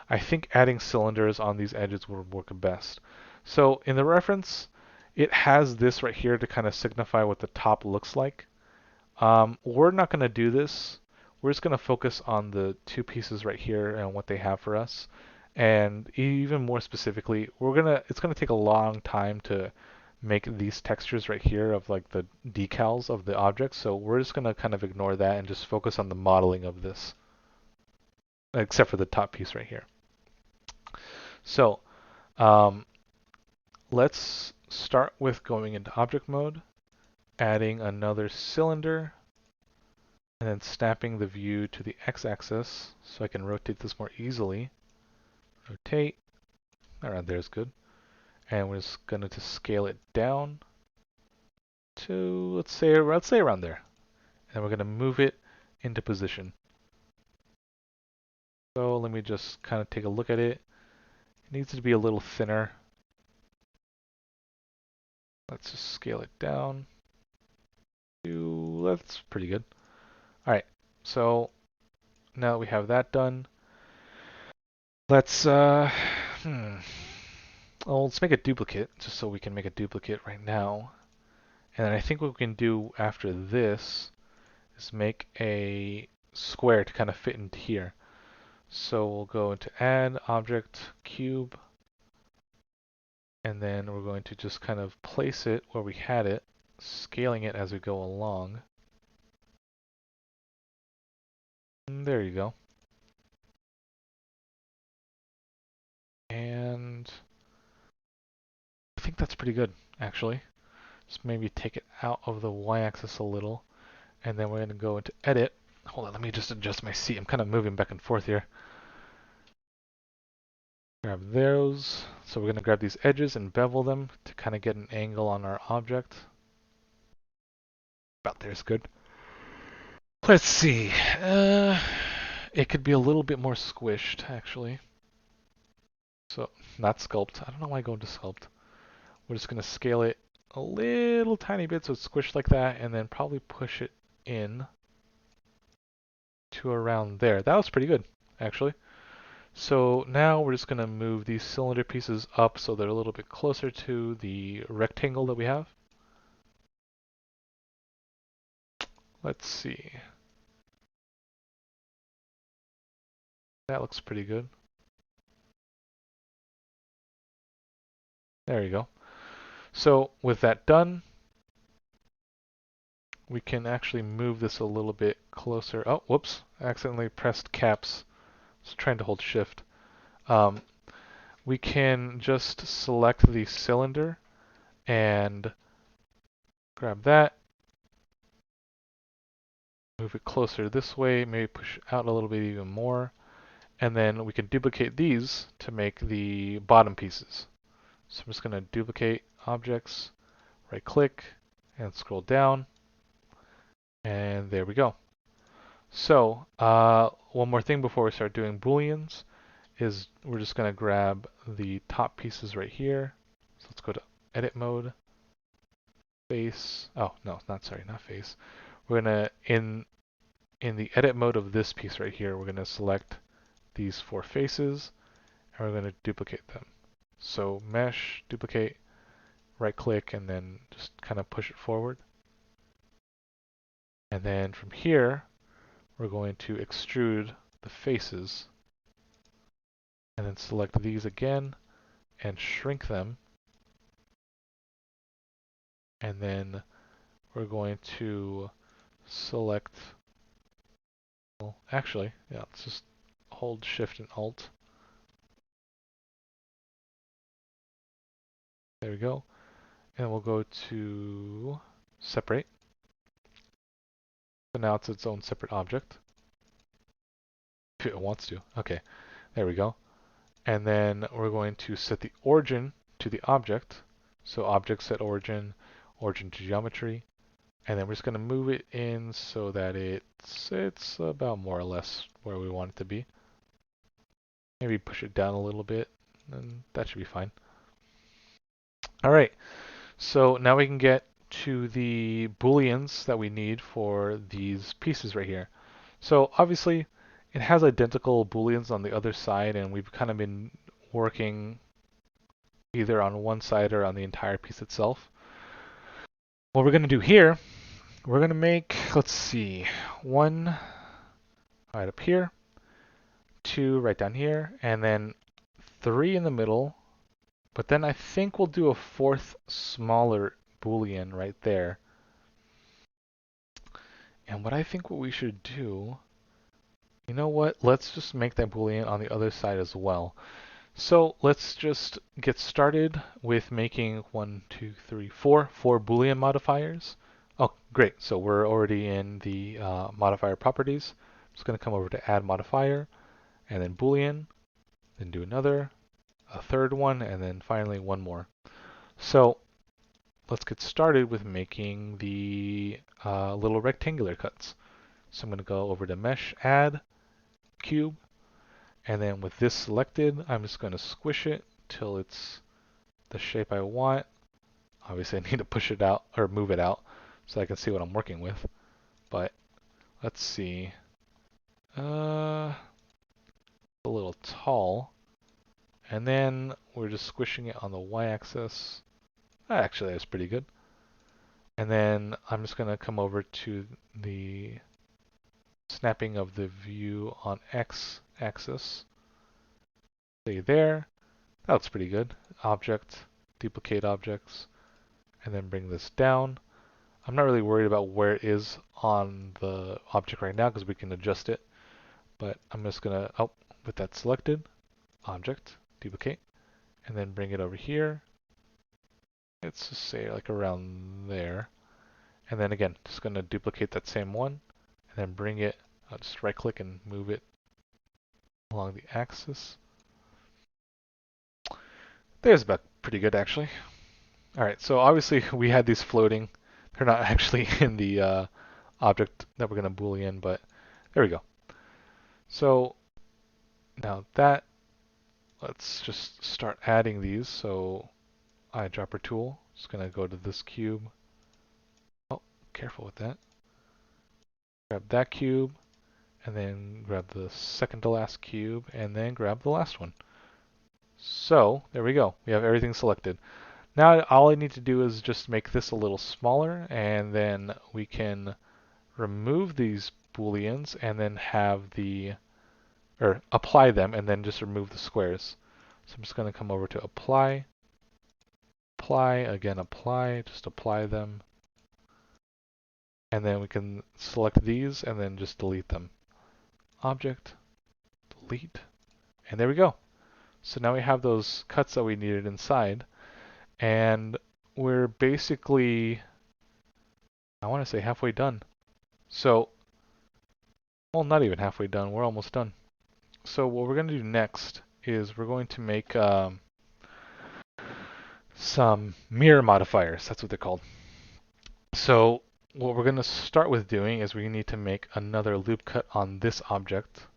I think adding cylinders on these edges would work best. So in the reference, it has this right here to kind of signify what the top looks like. We're not going to do this. We're just going to focus on the two pieces right here and what they have for us. And even more specifically, it's going to take a long time to make these textures right here of like the decals of the objects. So we're just going to kind of ignore that and just focus on the modeling of this, except for the top piece right here. So let's start with going into object mode, adding another cylinder, and then snapping the view to the x-axis so I can rotate this more easily. Rotate, around there is good. And we're just going to scale it down to, let's say around there. And we're going to move it into position. So let me just kind of take a look at it. It needs to be a little thinner. Let's just scale it down to, that's pretty good. All right, so now that we have that done, let's let's make a duplicate just so we can make a duplicate right now. And then I think what we can do after this is make a square to kind of fit into here. So we'll go into add object cube, and then we're going to just kind of place it where we had it, scaling it as we go along. And there you go. And I think that's pretty good, actually. Just maybe take it out of the y-axis a little, and then we're going to go into edit. Hold on, let me just adjust my seat. I'm kind of moving back and forth here. Grab those. So we're going to grab these edges and bevel them to kind of get an angle on our object. About there's good. Let's see. It could be a little bit more squished, actually. So, not sculpt. I don't know why I go into sculpt. We're just going to scale it a little tiny bit so it's squished like that, and then probably push it in to around there. That was pretty good, actually. So now we're just going to move these cylinder pieces up so they're a little bit closer to the rectangle that we have. Let's see. That looks pretty good. There you go. So with that done, we can actually move this a little bit closer. Oh, whoops. I accidentally pressed caps. I was trying to hold shift. Um, we can just select the cylinder and grab that, move it closer this way, maybe push out a little bit even more, and then we can duplicate these to make the bottom pieces. So I'm just going to duplicate objects, right click, and scroll down, and there we go. So one more thing before we start doing booleans is we're just going to grab the top pieces right here. So let's go to edit mode, face. Oh no, not face. We're gonna in the edit mode of this piece right here, we're gonna select these four faces and we're gonna duplicate them. So mesh, duplicate, right click, and then just kind of push it forward. And then from here, we're going to extrude the faces and then select these again and shrink them. And then we're going to select, well, actually, yeah, let's just hold Shift and Alt. There we go. And we'll go to separate. So now it's its own separate object. If it wants to. Okay, there we go. And then we're going to set the origin to the object. So object set origin, origin to geometry. And then we're just going to move it in so that it sits about more or less where we want it to be. Maybe push it down a little bit, and that should be fine. All right, so now we can get to the booleans that we need for these pieces right here. So obviously, it has identical booleans on the other side, and we've kind of been working either on one side or on the entire piece itself. What we're going to do here, we're going to make, let's see, one right up here, two right down here, and then three in the middle. But then I think we'll do a fourth smaller boolean right there. And what we should do, you know what? Let's just make that boolean on the other side as well. So let's just get started with making four boolean modifiers. Oh, great. So we're already in the modifier properties. I'm just going to come over to add modifier and then boolean, then do another, a third one, and then finally one more. So let's get started with making the little rectangular cuts. So I'm going to go over to mesh, add, cube, and then with this selected, I'm just going to squish it till it's the shape I want. Obviously I need to push it out or move it out so I can see what I'm working with. But let's see. A little tall. And then we're just squishing it on the y-axis. Actually, that's pretty good. And then I'm just going to come over to the snapping of the view on x-axis. Stay there. That looks pretty good. Object, duplicate objects, and then bring this down. I'm not really worried about where it is on the object right now because we can adjust it. But I'm just going to, with that selected, object, duplicate, and then bring it over here. Let's just say like around there. And then again, just going to duplicate that same one and then bring it, I'll just right click and move it along the axis. There's about pretty good actually. All right, so obviously we had these floating. They're not actually in the object that we're going to boolean, but there we go. So now that, let's just start adding these. So eyedropper tool, just gonna go to this cube. Oh, careful with that. Grab that cube, and then grab the second to last cube, and then grab the last one. So there we go. We have everything selected. Now all I need to do is just make this a little smaller, and then we can remove these booleans and then have the, or apply them and then just remove the squares. So I'm just going to come over to apply, apply, again apply, just apply them. And then we can select these and then just delete them. Object, delete, and there we go. So now we have those cuts that we needed inside, and we're basically, I want to say halfway done. So, well, not even halfway done, we're almost done. So what we're going to do next is we're going to make some mirror modifiers. That's what they're called. So what we're going to start with doing is we need to make another loop cut on this object.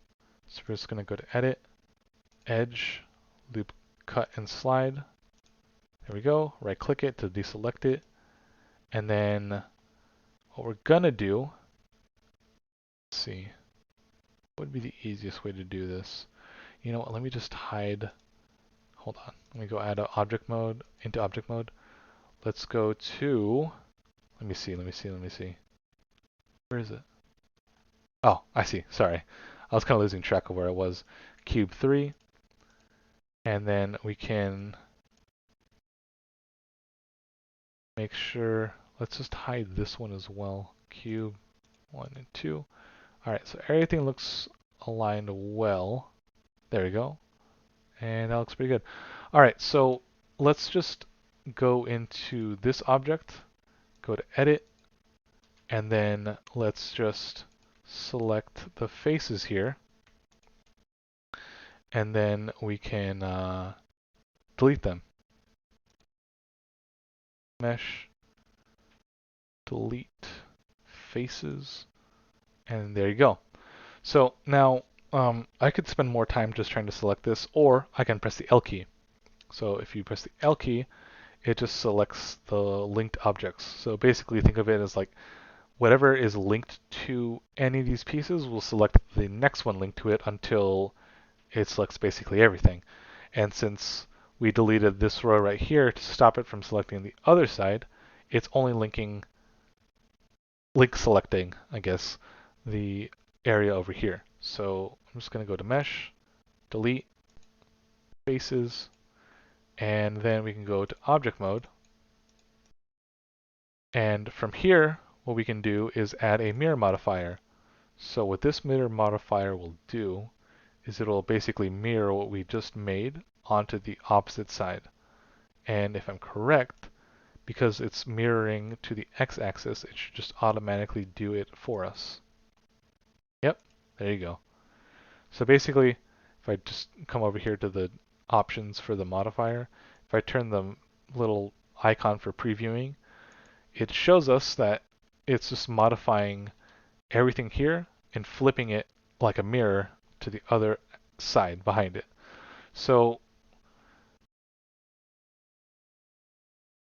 So we're just going to go to Edit, Edge, Loop Cut and Slide. There we go. Right click it to deselect it. And then what we're going to do, let's see, what would be the easiest way to do this? You know what, let me just hide, hold on. Let me go add a object mode, into object mode. Let's go to, let me see. Where is it? Oh, I see. Sorry. I was kind of losing track of where I was. Cube 3. And then we can make sure, let's just hide this one as well. Cube 1 and 2. Alright, so everything looks aligned well. There we go. And that looks pretty good. Alright, so let's just go into this object, go to Edit, and then let's just select the faces here, and then we can delete them. Mesh, delete faces, and there you go. So now I could spend more time just trying to select this, or I can press the L key. So if you press the L key, it just selects the linked objects. So basically think of it as like whatever is linked to any of these pieces will select the next one linked to it until it selects basically everything. And since we deleted this row right here to stop it from selecting the other side, it's only link selecting, I guess, the area over here. So I'm just going to go to Mesh, delete, faces, and then we can go to Object Mode. And from here, what we can do is add a mirror modifier. So what this mirror modifier will do is it'll basically mirror what we just made onto the opposite side. And if I'm correct, because it's mirroring to the x-axis, it should just automatically do it for us. Yep, there you go. So basically, if I just come over here to the options for the modifier, if I turn the little icon for previewing, it shows us that it's just modifying everything here and flipping it like a mirror to the other side behind it. So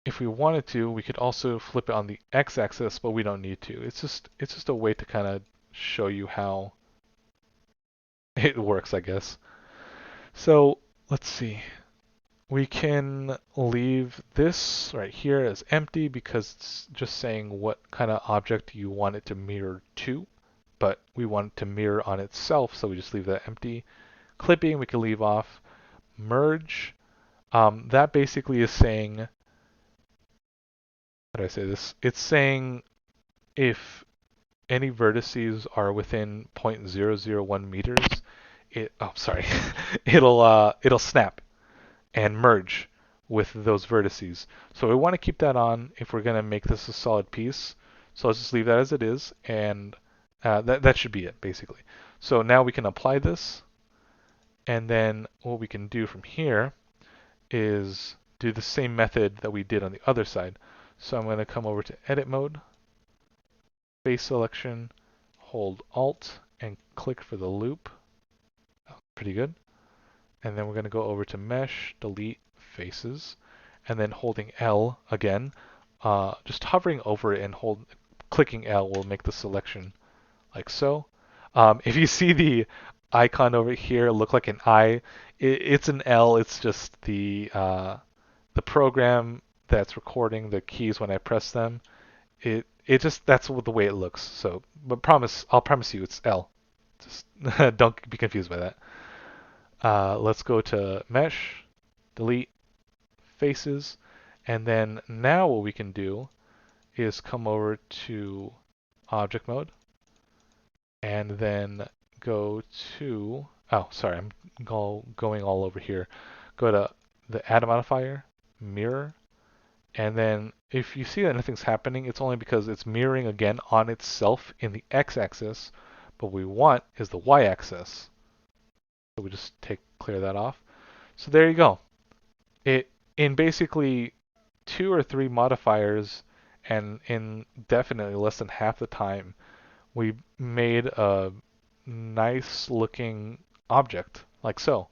if we wanted to, we could also flip it on the x-axis, but we don't need to. It's just a way to kind of show you how it works, I guess. So let's see. We can leave this right here as empty because it's just saying what kind of object you want it to mirror to, but we want it to mirror on itself, so we just leave that empty. Clipping we can leave off. Merge, that basically is saying, how do I say this? It's saying if any vertices are within 0.001 meters, it'll snap and merge with those vertices. So we want to keep that on if we're going to make this a solid piece. So let's just leave that as it is, and that should be it, basically. So now we can apply this, and then what we can do from here is do the same method that we did on the other side. So I'm going to come over to Edit Mode, Face Selection, hold Alt, and click for the loop. pretty good. And then we're going to go over to Mesh, delete faces, and then holding L again. Just hovering over it and clicking L will make the selection like so. If you see the icon over here look like an I, it's an L. It's just the program that's recording the keys when I press them. It just that's the way it looks. So, but I'll promise you it's L. Just don't be confused by that. Let's go to Mesh, delete faces, and then now what we can do is come over to object mode and then go to, oh, sorry, I'm going all over here. Go to the add modifier, mirror, and then if you see that nothing's happening, it's only because it's mirroring again on itself in the x-axis, but what we want is the y-axis. So we just clear that off. So there you go. In basically 2 or 3 modifiers and in definitely less than half the time, we made a nice looking object like so.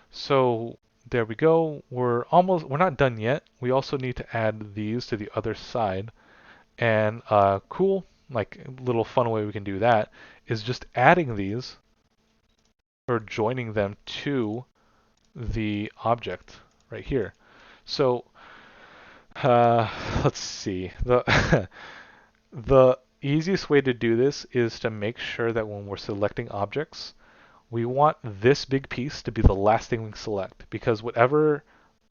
So there we go. We're not done yet. We also need to add these to the other side. And cool, like little fun way we can do that is just adding these or joining them to the object right here. So let's see. The easiest way to do this is to make sure that when we're selecting objects, we want this big piece to be the last thing we select, because whatever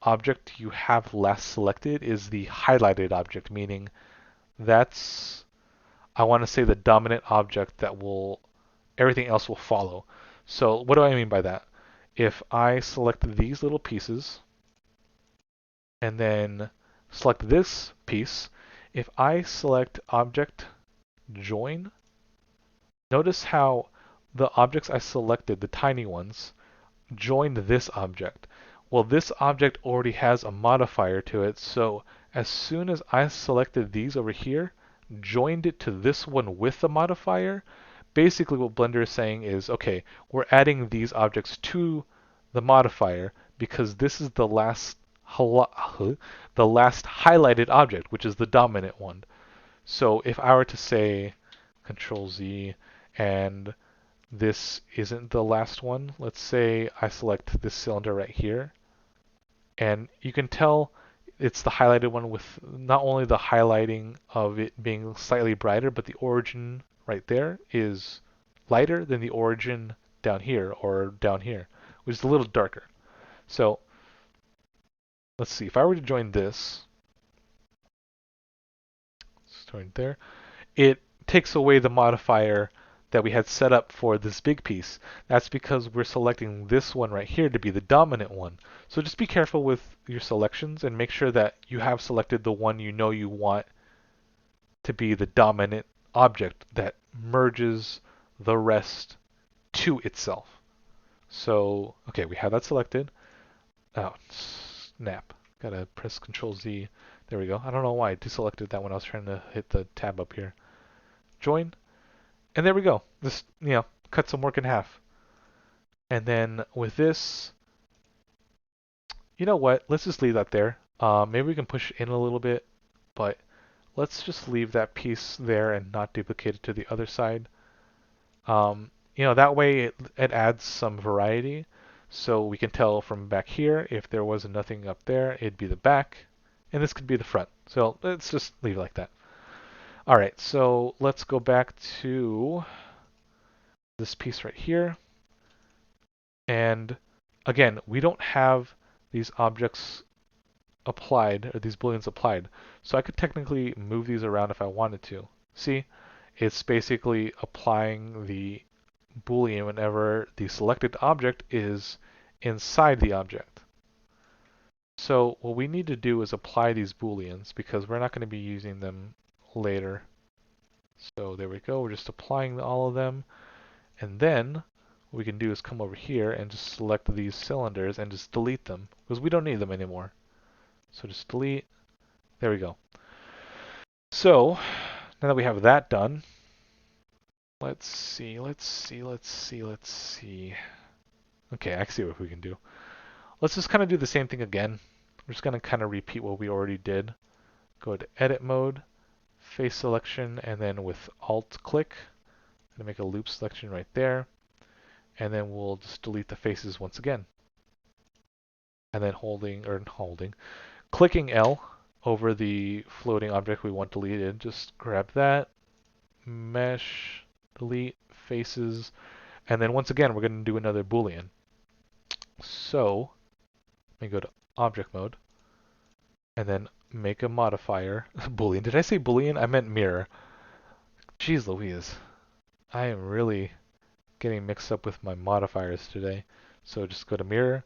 object you have last selected is the highlighted object, meaning that's, I want to say, the dominant object that everything else will follow. So what do I mean by that? If I select these little pieces and then select this piece, if I select object join, notice how the objects I selected, the tiny ones, joined this object. Well, this object already has a modifier to it, so as soon as I selected these over here, joined it to this one with the modifier, basically what Blender is saying is, okay, we're adding these objects to the modifier because this is the last highlighted object, which is the dominant one. So if I were to say Control Z and this isn't the last one, let's say I select this cylinder right here, and you can tell it's the highlighted one with not only the highlighting of it being slightly brighter, but the origin right there is lighter than the origin down here or down here, which is a little darker. So let's see, if I were to join this, join there, it takes away the modifier that we had set up for this big piece. That's because we're selecting this one right here to be the dominant one. So just be careful with your selections and make sure that you have selected the one you know you want to be the dominant object that merges the rest to itself. So, okay, we have that selected. Oh, snap. Gotta press Control Z. There we go. I don't know why I deselected that when I was trying to hit the tab up here. Join. And there we go. This, cut some work in half. And then with this, you know what? Let's just leave that there. Maybe we can push in a little bit, but let's just leave that piece there and not duplicate it to the other side. That way it adds some variety. So we can tell from back here, if there was nothing up there, it'd be the back, and this could be the front. So let's just leave it like that. All right, so let's go back to this piece right here. And again, we don't have these objects applied, or these booleans applied. So I could technically move these around if I wanted to. See, it's basically applying the boolean whenever the selected object is inside the object. So what we need to do is apply these booleans because we're not going to be using them later. So there we go, we're just applying all of them. And then what we can do is come over here and just select these cylinders and just delete them because we don't need them anymore. So just delete. There we go. So now that we have that done, let's see. Okay, I see what we can do. Let's just kind of do the same thing again. We're just going to kind of repeat what we already did. Go to edit mode, face selection, and then with alt click, and make a loop selection right there. And then we'll just delete the faces once again. And then clicking L over the floating object we want deleted, just grab that, mesh, delete, faces, and then once again we're going to do another Boolean. So, let me go to object mode, and then make a modifier. Boolean. Did I say Boolean? I meant mirror. Jeez Louise. I am really getting mixed up with my modifiers today. So just go to mirror.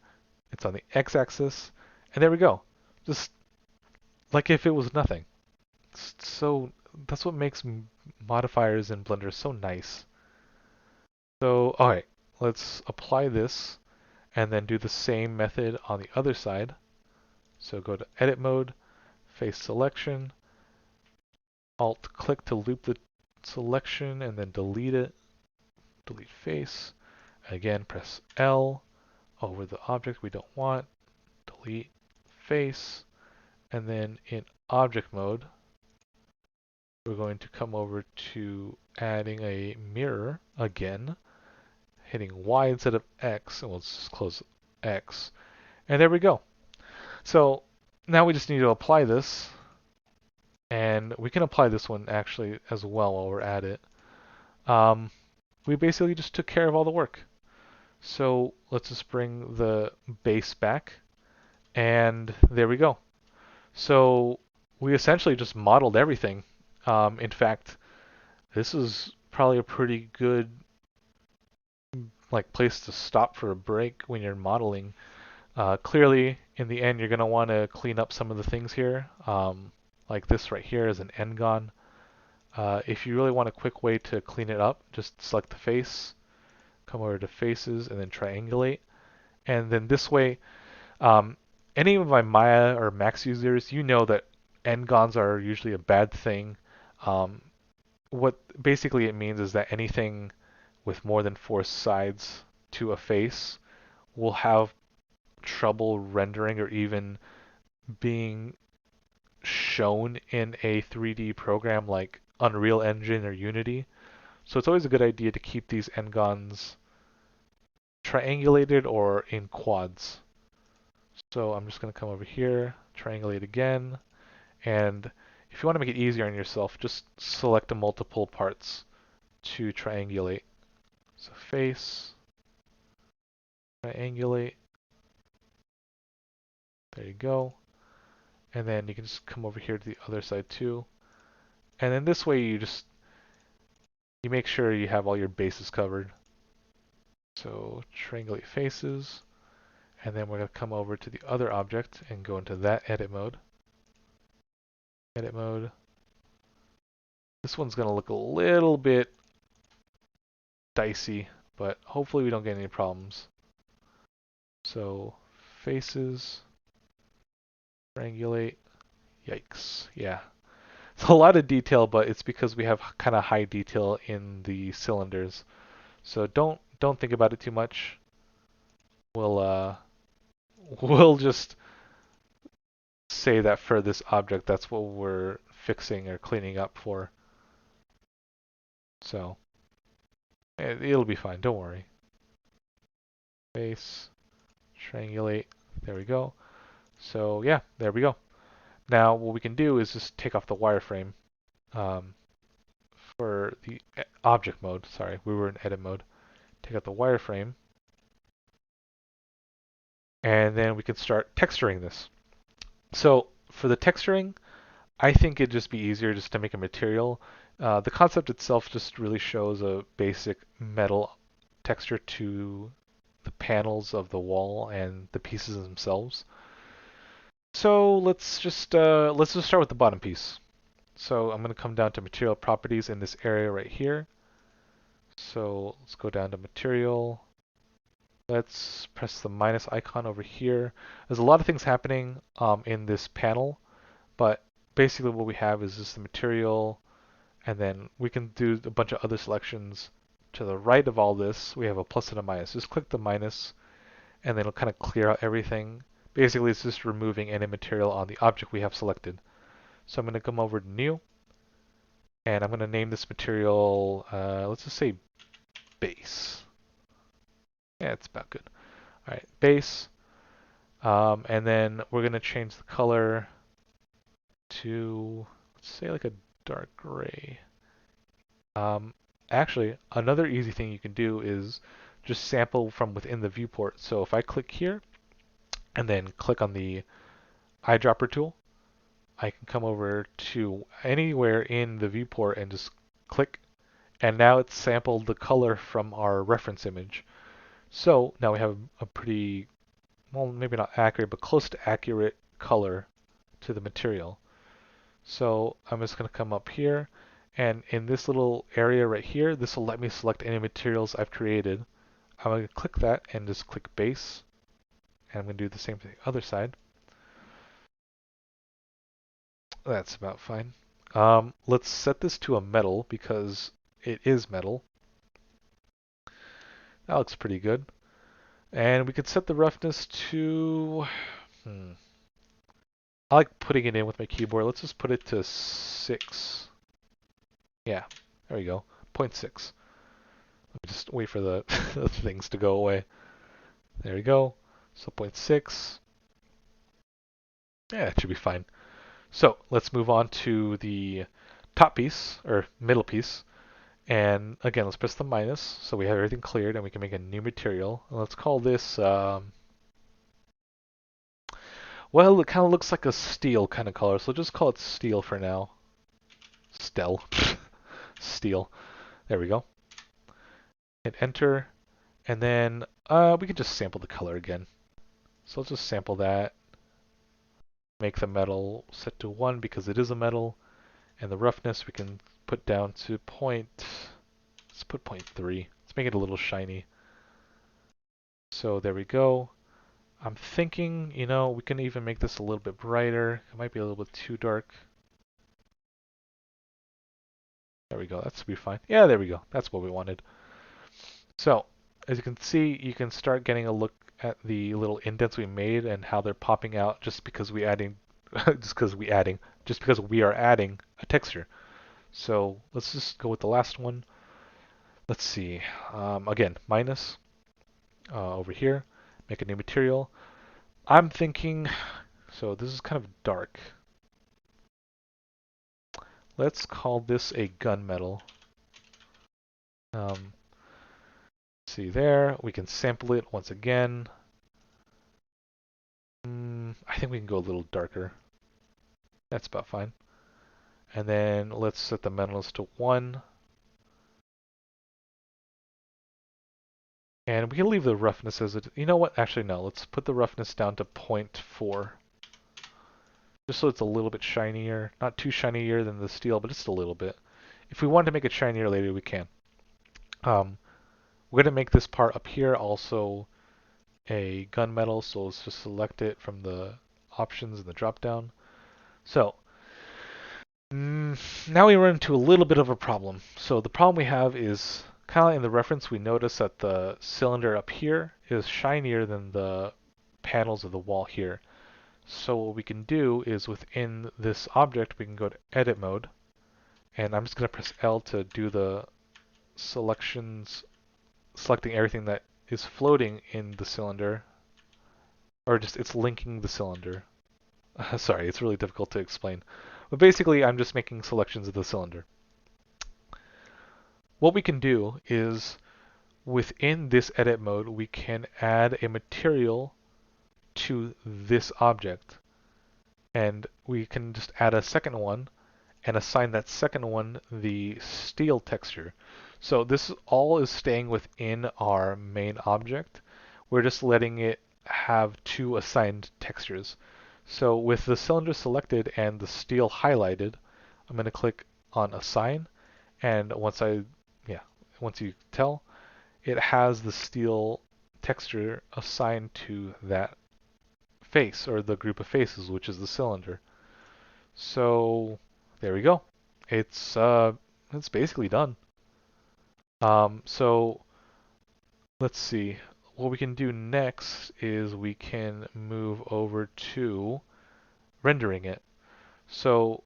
It's on the x-axis, and there we go. Just like if it was nothing. So that's what makes modifiers in Blender so nice. So, alright, let's apply this and then do the same method on the other side. So go to edit mode, face selection, alt click to loop the selection and then delete it, delete face. Again, press L over the object we don't want, delete face, and then in object mode, we're going to come over to adding a mirror again, hitting Y instead of X, and we'll just close X. And there we go. So now we just need to apply this, and we can apply this one actually as well while we're at it. We basically just took care of all the work. So let's just bring the base back, and there we go. So we essentially just modeled everything. In fact, this is probably a pretty good place to stop for a break when you're modeling. Clearly, in the end, you're going to want to clean up some of the things here. Like this right here is an n-gon. If you really want a quick way to clean it up, just select the face, come over to faces, and then triangulate. And then this way, any of my Maya or Max users, you know that n-gons are usually a bad thing. What basically it means is that anything with more than 4 sides to a face will have trouble rendering or even being shown in a 3D program like Unreal Engine or Unity. So it's always a good idea to keep these n-gons triangulated or in quads. So I'm just going to come over here, triangulate again, and if you want to make it easier on yourself, just select the multiple parts to triangulate. So face, triangulate, there you go. And then you can just come over here to the other side too. And then this way you make sure you have all your bases covered. So triangulate faces, and then we're going to come over to the other object and go into that edit mode. Edit mode. This one's going to look a little bit dicey, but hopefully we don't get any problems. So faces, triangulate, yikes, yeah. It's a lot of detail, but it's because we have kind of high detail in the cylinders. So don't think about it too much. We'll just say that for this object, that's what we're fixing or cleaning up for. So it'll be fine, don't worry. Face, triangulate, there we go. So yeah, there we go. Now what we can do is just take off the wireframe for the object mode. Sorry, we were in edit mode. Take out the wireframe, and then we can start texturing this. So for the texturing, I think it'd just be easier just to make a material. The concept itself just really shows a basic metal texture to the panels of the wall and the pieces themselves. So let's just start with the bottom piece. So I'm going to come down to material properties in this area right here. So let's go down to material. Let's press the minus icon over here. There's a lot of things happening in this panel, but basically what we have is just the material, and then we can do a bunch of other selections. To the right of all this, we have a plus and a minus. Just click the minus, and then it'll kind of clear out everything. Basically, it's just removing any material on the object we have selected. So I'm going to come over to New, and I'm going to name this material, let's just say Base. Yeah, it's about good. All right, Base. And then we're going to change the color to, let's say like a dark gray. Actually, another easy thing you can do is just sample from within the viewport. So if I click here and then click on the eyedropper tool, I can come over to anywhere in the viewport and just click, and now it's sampled the color from our reference image. So now we have a pretty, well, maybe not accurate, but close to accurate color to the material. So I'm just going to come up here, and in this little area right here, this will let me select any materials I've created. I'm going to click that and just click Base, and I'm going to do the same thing other side. That's about fine. Let's set this to a metal because it is metal. That looks pretty good. And we could set the roughness to, I like putting it in with my keyboard. Let's just put it to 6. Yeah, there we go. 0.6. Let me just wait for the, the things to go away. There we go. So 0.6. Yeah, it should be fine. So let's move on to the top piece, or middle piece. And again, let's press the minus so we have everything cleared and we can make a new material. And let's call this, well, it kind of looks like a steel kind of color, so just call it steel for now. Stel. Steel. There we go. Hit enter, and then we can just sample the color again. So let's just sample that. Make the metal set to 1 because it is a metal, and the roughness we can put down to let's put 0.3. Let's make it a little shiny. So there we go. I'm thinking, we can even make this a little bit brighter. It might be a little bit too dark. There we go. That should be fine. Yeah, there we go. That's what we wanted. So, as you can see, you can start getting a look at the little indents we made and how they're popping out just because we are adding a texture. So let's just go with the last one. Let's see. Again, minus over here. Make a new material. I'm thinking. So this is kind of dark. Let's call this a gunmetal. See there. We can sample it once again. I think we can go a little darker. That's about fine. And then let's set the metals to 1. And we can leave the roughness as it. You know what? Actually, no. Let's put the roughness down to 0.4. Just so it's a little bit shinier. Not too shinier than the steel, but just a little bit. If we want to make it shinier later, we can. We're going to make this part up here also a gunmetal, so let's just select it from the options in the drop-down. So, now we run into a little bit of a problem. So the problem we have is, kind of in the reference, we notice that the cylinder up here is shinier than the panels of the wall here. So what we can do is within this object, we can go to edit mode, and I'm just going to press L to do the selections, selecting everything that is floating in the cylinder, or just it's linking the cylinder. Sorry, it's really difficult to explain. But basically, I'm just making selections of the cylinder. What we can do is, within this edit mode, we can add a material to this object. And we can just add a second one and assign that second one the steel texture. So this all is staying within our main object. We're just letting it have 2 assigned textures. So with the cylinder selected and the steel highlighted, I'm going to click on assign, and once you tell, it has the steel texture assigned to that face, or the group of faces, which is the cylinder. So there we go. It's basically done. So let's see. what we can do next is we can move over to rendering it. So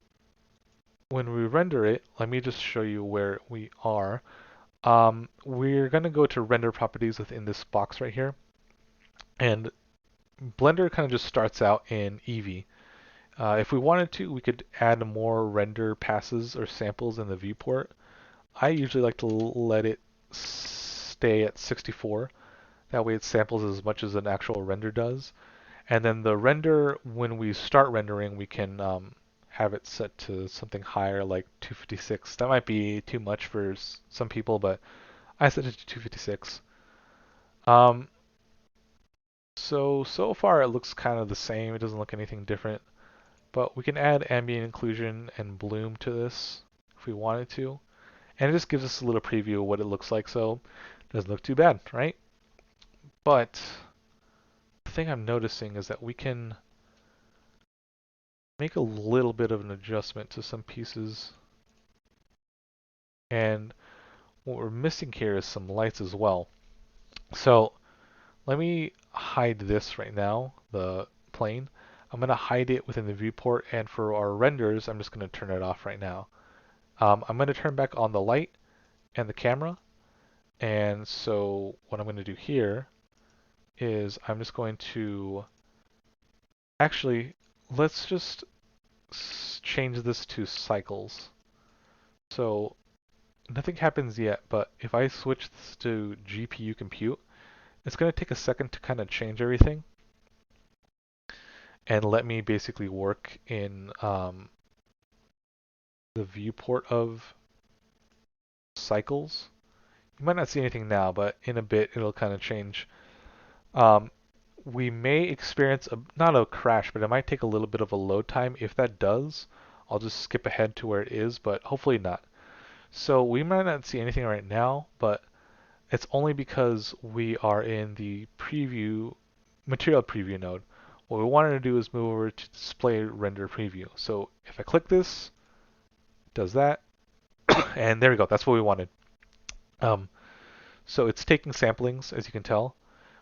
when we render it, let me just show you where we are. We're going to go to render properties within this box right here. And Blender kind of just starts out in Eevee. If we wanted to, we could add more render passes or samples in the viewport. I usually like to let it stay at 64. That way it samples as much as an actual render does. And then the render, when we start rendering, we can have it set to something higher, like 256. That might be too much for some people, but I set it to 256. So far it looks kind of the same. It doesn't look anything different. But we can add ambient occlusion and bloom to this if we wanted to. And it just gives us a little preview of what it looks like, so it doesn't look too bad, right? But the thing I'm noticing is that we can make a little bit of an adjustment to some pieces. And what we're missing here is some lights as well. So let me hide this right now, the plane. I'm going to hide it within the viewport, and for our renders, I'm just going to turn it off right now. I'm going to turn back on the light and the camera. And so what I'm going to do here is I'm just going to actually, let's just change this to cycles. So nothing happens yet, but if I switch this to GPU compute, it's going to take a second to kind of change everything and let me basically work in the viewport of cycles. You might not see anything now, but in a bit it'll kind of change. Um, we may experience not a crash, but it might take a little bit of a load time. If that does, I'll just skip ahead to where it is, but hopefully not. So we might not see anything right now, but it's only because we are in the preview, material preview node. What we wanted to do is move over to display render preview. So if I click this, it does that, and there we go. That's what we wanted. So it's taking samplings, as you can tell.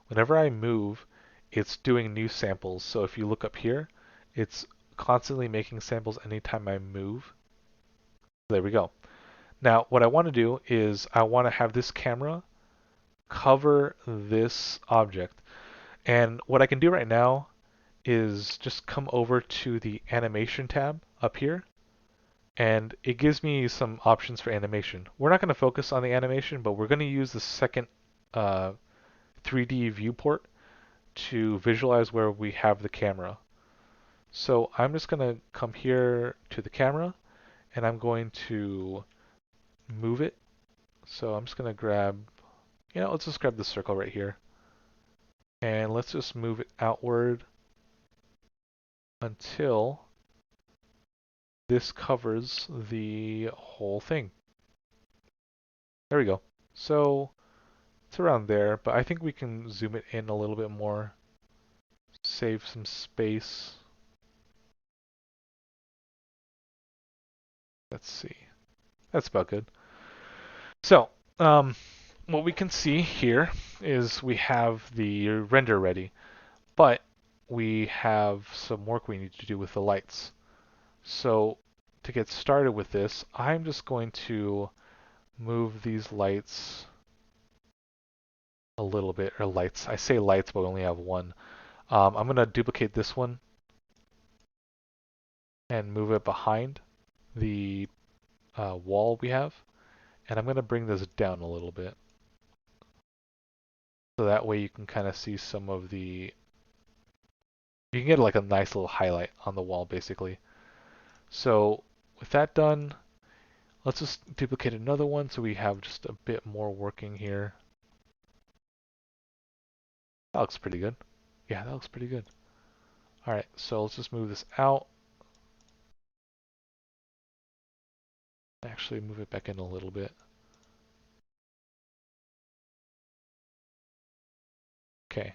Whenever I move, it's doing new samples. So if you look up here, it's constantly making samples anytime I move. There we go. Now, what I want to do is I want to have this camera cover this object. And what I can do right now is just come over to the animation tab up here, and it gives me some options for animation. We're not going to focus on the animation, but we're going to use the second 3D viewport to visualize where we have the camera. So I'm just going to come here to the camera, and I'm going to move it. So I'm just going to grab, let's just grab the circle right here. And let's just move it outward until this covers the whole thing. There we go. So it's around there, but I think we can zoom it in a little bit more, save some space. Let's see. That's about good. So, what we can see here is we have the render ready, but we have some work we need to do with the lights. So to get started with this, I'm just going to move these lights a little bit, or lights. I say lights, but we only have one. I'm going to duplicate this one and move it behind the wall we have. And I'm going to bring this down a little bit. So that way you can kind of see some of the, you can get like a nice little highlight on the wall basically. So with that done, let's just duplicate another one so we have just a bit more working here. That looks pretty good. Yeah, that looks pretty good. All right, so let's just move this out. Actually move it back in a little bit. Okay.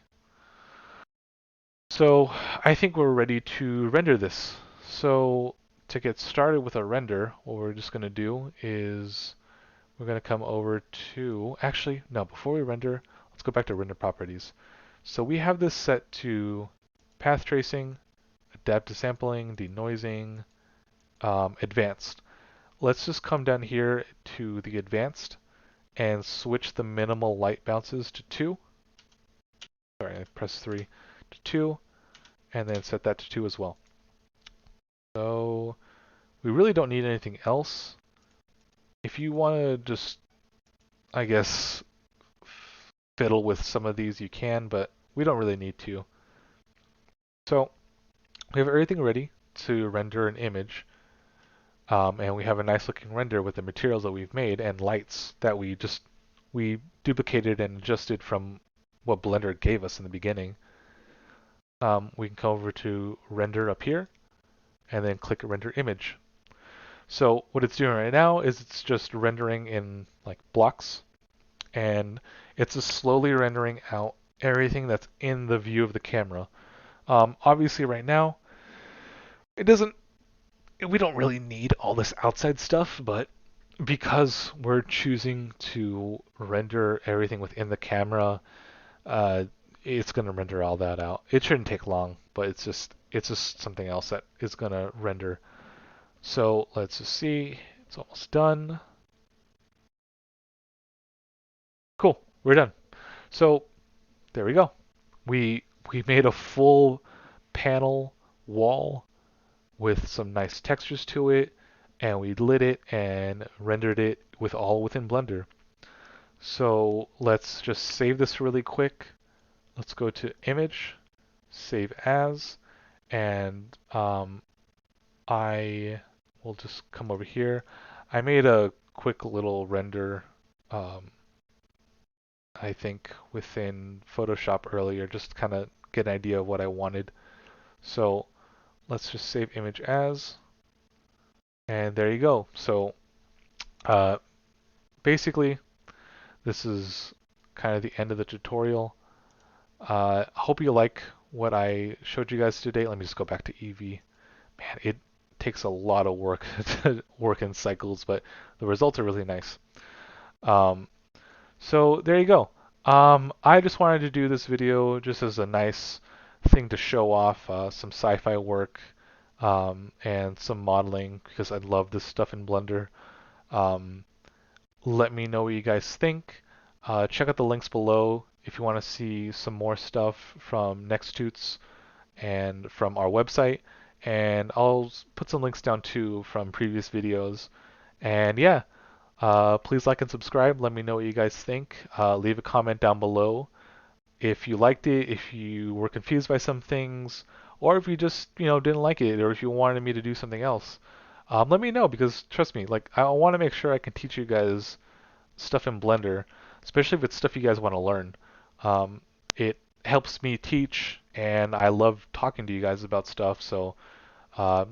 So I think we're ready to render this. So to get started with our render, what we're just going to do is we're going to come over to, actually, no, before we render, let's go back to render properties. So we have this set to path tracing, adaptive sampling, denoising, advanced. Let's just come down here to the advanced and switch the minimal light bounces to 2. Sorry, I pressed 3 to 2, and then set that to 2 as well. So we really don't need anything else. If you want to just, I guess, fiddle with some of these, you can, but we don't really need to. So we have everything ready to render an image, and we have a nice looking render with the materials that we've made and lights that we duplicated and adjusted from what Blender gave us in the beginning. We can come over to render up here and then click render image. So what it's doing right now is it's just rendering in like blocks, and it's just slowly rendering out everything that's in the view of the camera. Obviously right now we don't really need all this outside stuff, but because we're choosing to render everything within the camera, uh, it's going to render all that out. It shouldn't take long, but it's just something else that is going to render. So let's just see. It's almost done. Cool, we're done. So there we go. We made a full panel wall with some nice textures to it, and we lit it and rendered it with all within Blender. So let's just save this really quick. Let's go to image, save as, and I will just come over here. I made a quick little render, I think within Photoshop earlier, just to kind of get an idea of what I wanted. So let's just save image as, and there you go. So uh, basically, this is kind of the end of the tutorial. Hope you like what I showed you guys today. Let me just go back to Eevee. Man, it takes a lot of work to work in cycles, but the results are really nice. Um, so there you go. I just wanted to do this video just as a nice thing to show off some sci-fi work and some modeling because I love this stuff in Blender. Um, Let me know what you guys think. Check out the links below if you want to see some more stuff from Nexttuts and from our website. And I'll put some links down too from previous videos. And yeah, please like and subscribe. Let me know what you guys think. Leave a comment down below if you liked it, if you were confused by some things, or if you just, didn't like it, or if you wanted me to do something else. Let me know because trust me, like I want to make sure I can teach you guys stuff in Blender, especially if it's stuff you guys want to learn. It helps me teach, and I love talking to you guys about stuff. So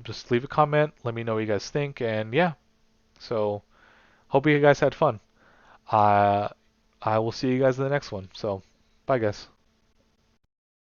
just leave a comment, let me know what you guys think, and yeah. So hope you guys had fun. Uh, I will see you guys in the next one. So bye, guys.